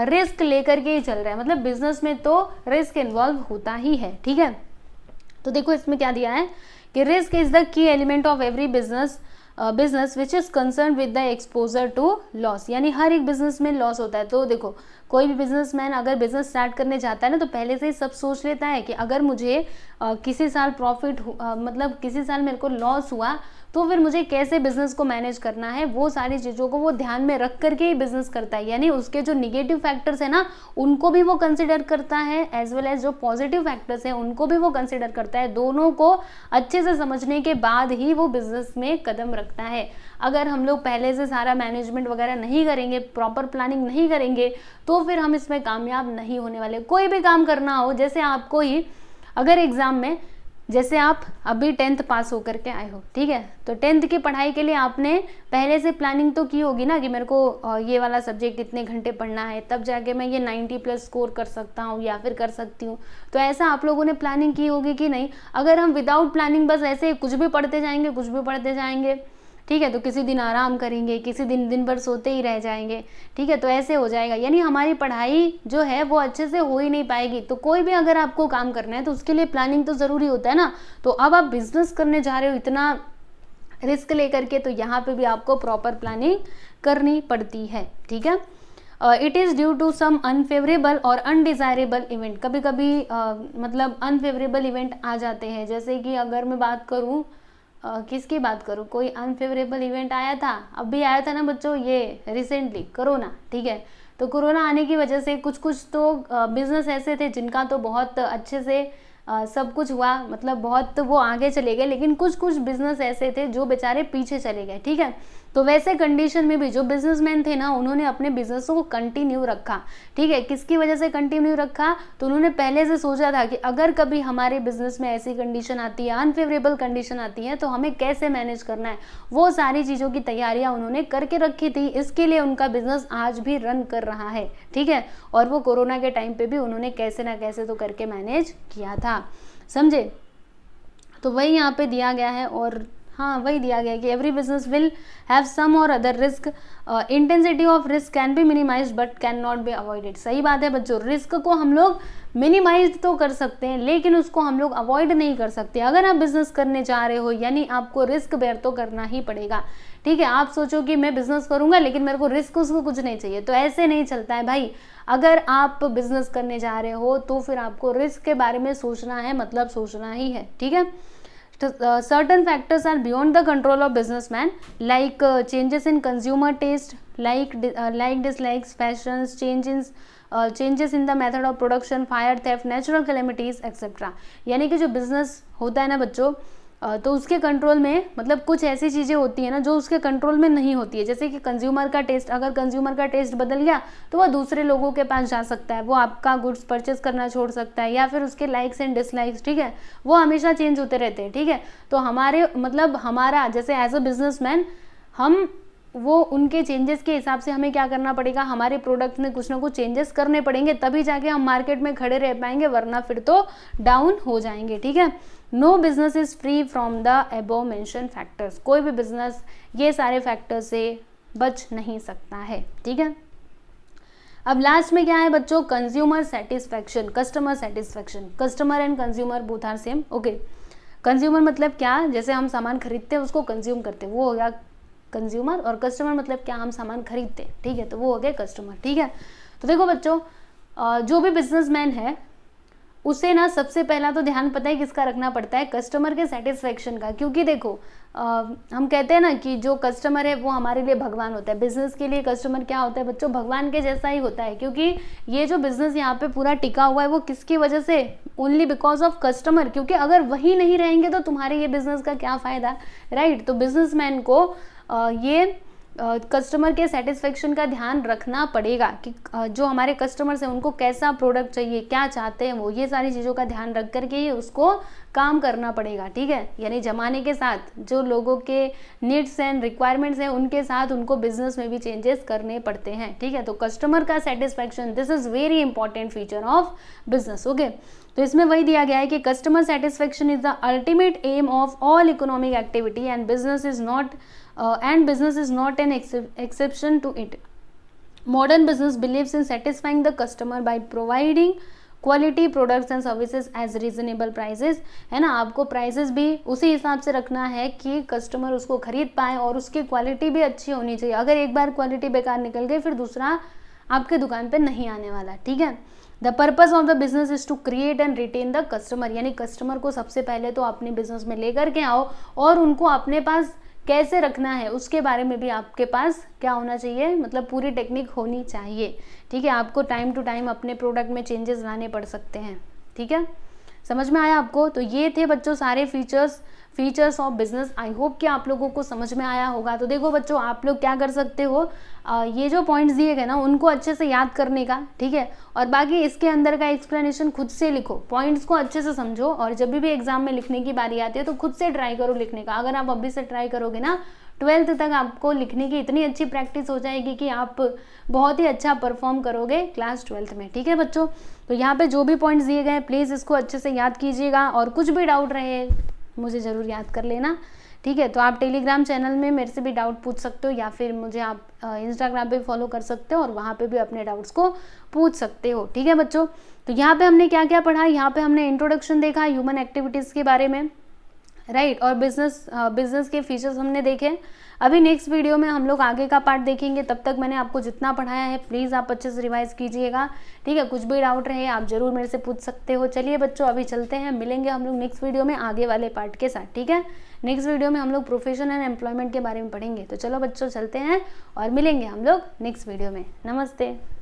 रिस्क लेकर के ही चल रहा है। मतलब बिजनेस में तो रिस्क इन्वॉल्व होता ही है, ठीक है। तो देखो इसमें क्या दिया है कि risk is the key element of every business which is concern with the exposure to loss. यानी हर एक बिजनेस में लॉस होता है। तो देखो कोई भी बिजनेसमैन अगर बिजनेस स्टार्ट करने जाता है ना, तो पहले से ही सब सोच लेता है कि अगर मुझे किसी साल मतलब किसी साल मेरे को लॉस हुआ तो फिर मुझे कैसे बिजनेस को मैनेज करना है, वो सारी चीज़ों को वो ध्यान में रख करके ही बिजनेस करता है। यानी उसके जो निगेटिव फैक्टर्स है ना, उनको भी वो कंसिडर करता है, एज वेल एज जो पॉजिटिव फैक्टर्स हैं उनको भी वो कंसिडर करता है। दोनों को अच्छे से समझने के बाद ही वो बिजनेस में कदम रखता है। अगर हम लोग पहले से सारा मैनेजमेंट वगैरह नहीं करेंगे, प्रॉपर प्लानिंग नहीं करेंगे, तो फिर हम इसमें कामयाब नहीं होने वाले। कोई भी काम करना हो, जैसे आपको ही अगर एग्जाम में, जैसे आप अभी 10th पास होकर के आए हो, ठीक है, तो 10th की पढ़ाई के लिए आपने पहले से प्लानिंग तो की होगी ना कि मेरे को ये वाला सब्जेक्ट इतने घंटे पढ़ना है, तब जाके मैं ये 90+ स्कोर कर सकता हूँ या फिर कर सकती हूँ। तो ऐसा आप लोगों ने प्लानिंग की होगी कि नहीं। अगर हम विदाउट प्लानिंग बस ऐसे कुछ भी पढ़ते जाएंगे, ठीक है, तो किसी दिन आराम करेंगे, किसी दिन भर सोते ही रह जाएंगे, ठीक है, तो ऐसे हो जाएगा। यानी हमारी पढ़ाई जो है वो अच्छे से हो ही नहीं पाएगी। तो कोई भी अगर आपको काम करना है तो उसके लिए प्लानिंग तो ज़रूरी होता है ना। तो अब आप बिजनेस करने जा रहे हो इतना रिस्क लेकर के, तो यहाँ पे भी आपको प्रॉपर प्लानिंग करनी पड़ती है, ठीक है। It is due to some unfavourable or undesirable event. कभी कभी मतलब अनफेवरेबल इवेंट आ जाते हैं, जैसे कि अगर मैं बात करूँ किसकी बात करूँ, कोई अनफेवरेबल इवेंट आया था, अभी आया था ना बच्चों ये रिसेंटली, कोरोना, ठीक है। तो कोरोना आने की वजह से कुछ तो बिजनेस ऐसे थे जिनका तो बहुत अच्छे से सब कुछ हुआ, मतलब बहुत वो आगे चले गए, लेकिन कुछ बिजनेस ऐसे थे जो बेचारे पीछे चले गए, ठीक है। तो वैसे कंडीशन में भी जो बिजनेसमैन थे ना, उन्होंने अपने बिजनेस को कंटिन्यू रखा, ठीक है। किसकी वजह से कंटिन्यू रखा, तो उन्होंने पहले से सोचा था कि अगर कभी हमारे बिजनेस में ऐसी कंडीशन आती है, अनफेवरेबल कंडीशन आती है, तो हमें कैसे मैनेज करना है, वो सारी चीज़ों की तैयारियां उन्होंने करके रखी थी। इसके लिए उनका बिजनेस आज भी रन कर रहा है, ठीक है। और वो कोरोना के टाइम पे भी उन्होंने कैसे ना कैसे तो करके मैनेज किया था, समझे। तो वही यहाँ पे दिया गया है, और हाँ वही दिया गया है कि every business will have some or other risk, intensity of risk can be minimise but can not be avoided. सही बात है बच्चों, रिस्क को हम लोग मिनिमाइज तो कर सकते हैं, लेकिन उसको हम लोग अवॉइड नहीं कर सकते। अगर आप बिजनेस करने जा रहे हो, यानी आपको रिस्क बेयर तो करना ही पड़ेगा, ठीक है। आप सोचो कि मैं बिजनेस करूंगा लेकिन मेरे को रिस्क उसको कुछ नहीं चाहिए, तो ऐसे नहीं चलता है भाई। अगर आप बिजनेस करने जा रहे हो तो फिर आपको रिस्क के बारे में सोचना है, मतलब सोचना ही है, ठीक है। Certain factors are beyond the control of businessman, like changes in consumer taste, like dislikes, fashions, changes in the method of production, fire, theft, natural calamities, etc. यानी कि जो बिजनेस होता है ना बच्चों, तो उसके कंट्रोल में मतलब कुछ ऐसी चीज़ें होती है ना जो उसके कंट्रोल में नहीं होती है, जैसे कि कंज्यूमर का टेस्ट, अगर कंज्यूमर का टेस्ट बदल गया तो वह दूसरे लोगों के पास जा सकता है, वो आपका गुड्स परचेज करना छोड़ सकता है, या फिर उसके लाइक्स एंड डिसलाइक्स, ठीक है, वो हमेशा चेंज होते रहते हैं, ठीक है। तो हमारे मतलब हमारा जैसे एज अ बिजनेसमैन हम वो उनके चेंजेस के हिसाब से हमें क्या करना पड़ेगा, हमारे प्रोडक्ट में कुछ ना कुछ चेंजेस करने पड़ेंगे, तभी जाके हम मार्केट में खड़े रह पाएंगे, वरना फिर तो डाउन हो जाएंगे, ठीक है। No business is free from the above mention factors, कोई भी बिजनेस ये सारे फैक्टर से बच नहीं सकता है, ठीक है। अब लास्ट में क्या है बच्चों, consumer satisfaction, customer satisfaction, customer and consumer both are same, okay. Consumer मतलब क्या, जैसे हम सामान खरीदते हैं उसको कंज्यूम करते हैं, वो हो गया कंज्यूमर, और कस्टमर मतलब क्या, हम सामान खरीदते हैं, ठीक है, तो वो हो गया कस्टमर, ठीक है। तो देखो बच्चों, जो भी बिजनेसमैन है उसे ना सबसे पहला तो ध्यान पता है किसका रखना पड़ता है, कस्टमर के सेटिस्फेक्शन का, क्योंकि देखो हम कहते हैं ना कि जो कस्टमर है वो हमारे लिए भगवान होता है, बिजनेस के लिए कस्टमर क्या होता है बच्चों, भगवान के जैसा ही होता है, क्योंकि ये जो बिजनेस यहाँ पे पूरा टिका हुआ है वो किसकी वजह से, ओनली बिकॉज ऑफ कस्टमर, क्योंकि अगर वही नहीं रहेंगे तो तुम्हारे ये बिजनेस का क्या फायदा, राइट। तो बिजनेसमैन को ये कस्टमर के सेटिस्फेक्शन का ध्यान रखना पड़ेगा कि जो हमारे कस्टमर्स हैं उनको कैसा प्रोडक्ट चाहिए, क्या चाहते हैं वो, ये सारी चीज़ों का ध्यान रख करके ही उसको काम करना पड़ेगा, ठीक है। यानी ज़माने के साथ जो लोगों के नीड्स एंड रिक्वायरमेंट्स हैं उनके साथ उनको बिजनेस में भी चेंजेस करने पड़ते हैं, ठीक है। तो कस्टमर का satisfaction, this is very important feature of business, okay. तो इसमें वही दिया गया है कि customer satisfaction is the ultimate aim of all economic activity and business is not an exception to it. Modern business believes in satisfying the customer by providing quality products and services as reasonable prices, है ना। आपको प्राइसेस भी उसी हिसाब से रखना है कि कस्टमर उसको खरीद पाए और उसकी क्वालिटी भी अच्छी होनी चाहिए। अगर एक बार क्वालिटी बेकार निकल गई फिर दूसरा आपके दुकान पे नहीं आने वाला, ठीक है। The purpose of the business is to create and retain the customer, यानी कस्टमर को सबसे पहले तो अपने बिजनेस में लेकर के आओ और उनको अपने पास कैसे रखना है उसके बारे में भी आपके पास क्या होना चाहिए, मतलब पूरी टेक्निक होनी चाहिए, ठीक है। आपको टाइम टू टाइम अपने प्रोडक्ट में चेंजेस लाने पड़ सकते हैं, ठीक है। समझ में आया आपको। तो ये थे बच्चों सारे features of business. I hope कि आप लोगों को समझ में आया होगा। तो देखो बच्चों, आप लोग क्या कर सकते हो, ये जो पॉइंट्स दिए गए ना उनको अच्छे से याद करने का, ठीक है, और बाकी इसके अंदर का एक्सप्लेनेशन खुद से लिखो, पॉइंट्स को अच्छे से समझो, और जब भी एग्जाम में लिखने की बारी आती है तो खुद से ट्राई करो लिखने का। अगर आप अभी से ट्राई करोगे ना 12th तक आपको लिखने की इतनी अच्छी प्रैक्टिस हो जाएगी कि आप बहुत ही अच्छा परफॉर्म करोगे क्लास 12th में, ठीक है बच्चों। तो यहाँ पे जो भी पॉइंट्स दिए गए प्लीज़ इसको अच्छे से याद कीजिएगा, और कुछ भी डाउट रहे मुझे ज़रूर याद कर लेना, ठीक है। तो आप टेलीग्राम चैनल में मेरे से भी डाउट पूछ सकते हो, या फिर मुझे आप इंस्टाग्राम पे फॉलो कर सकते हो और वहाँ पे भी अपने डाउट्स को पूछ सकते हो, ठीक है बच्चों। तो यहाँ पे हमने क्या क्या पढ़ा, यहाँ पे हमने इंट्रोडक्शन देखा ह्यूमन एक्टिविटीज़ के बारे में, राइट, और बिजनेस के फीचर्स हमने देखे। अभी नेक्स्ट वीडियो में हम लोग आगे का पार्ट देखेंगे। तब तक मैंने आपको जितना पढ़ाया है प्लीज़ आप अच्छे से रिवाइज कीजिएगा, ठीक है। कुछ भी डाउट रहे आप ज़रूर मेरे से पूछ सकते हो। चलिए बच्चों, अभी चलते हैं, मिलेंगे हम लोग नेक्स्ट वीडियो में आगे वाले पार्ट के साथ, ठीक है। नेक्स्ट वीडियो में हम लोग प्रोफेशन एंड एम्प्लॉयमेंट के बारे में पढ़ेंगे। तो चलो बच्चों चलते हैं और मिलेंगे हम लोग नेक्स्ट वीडियो में। नमस्ते।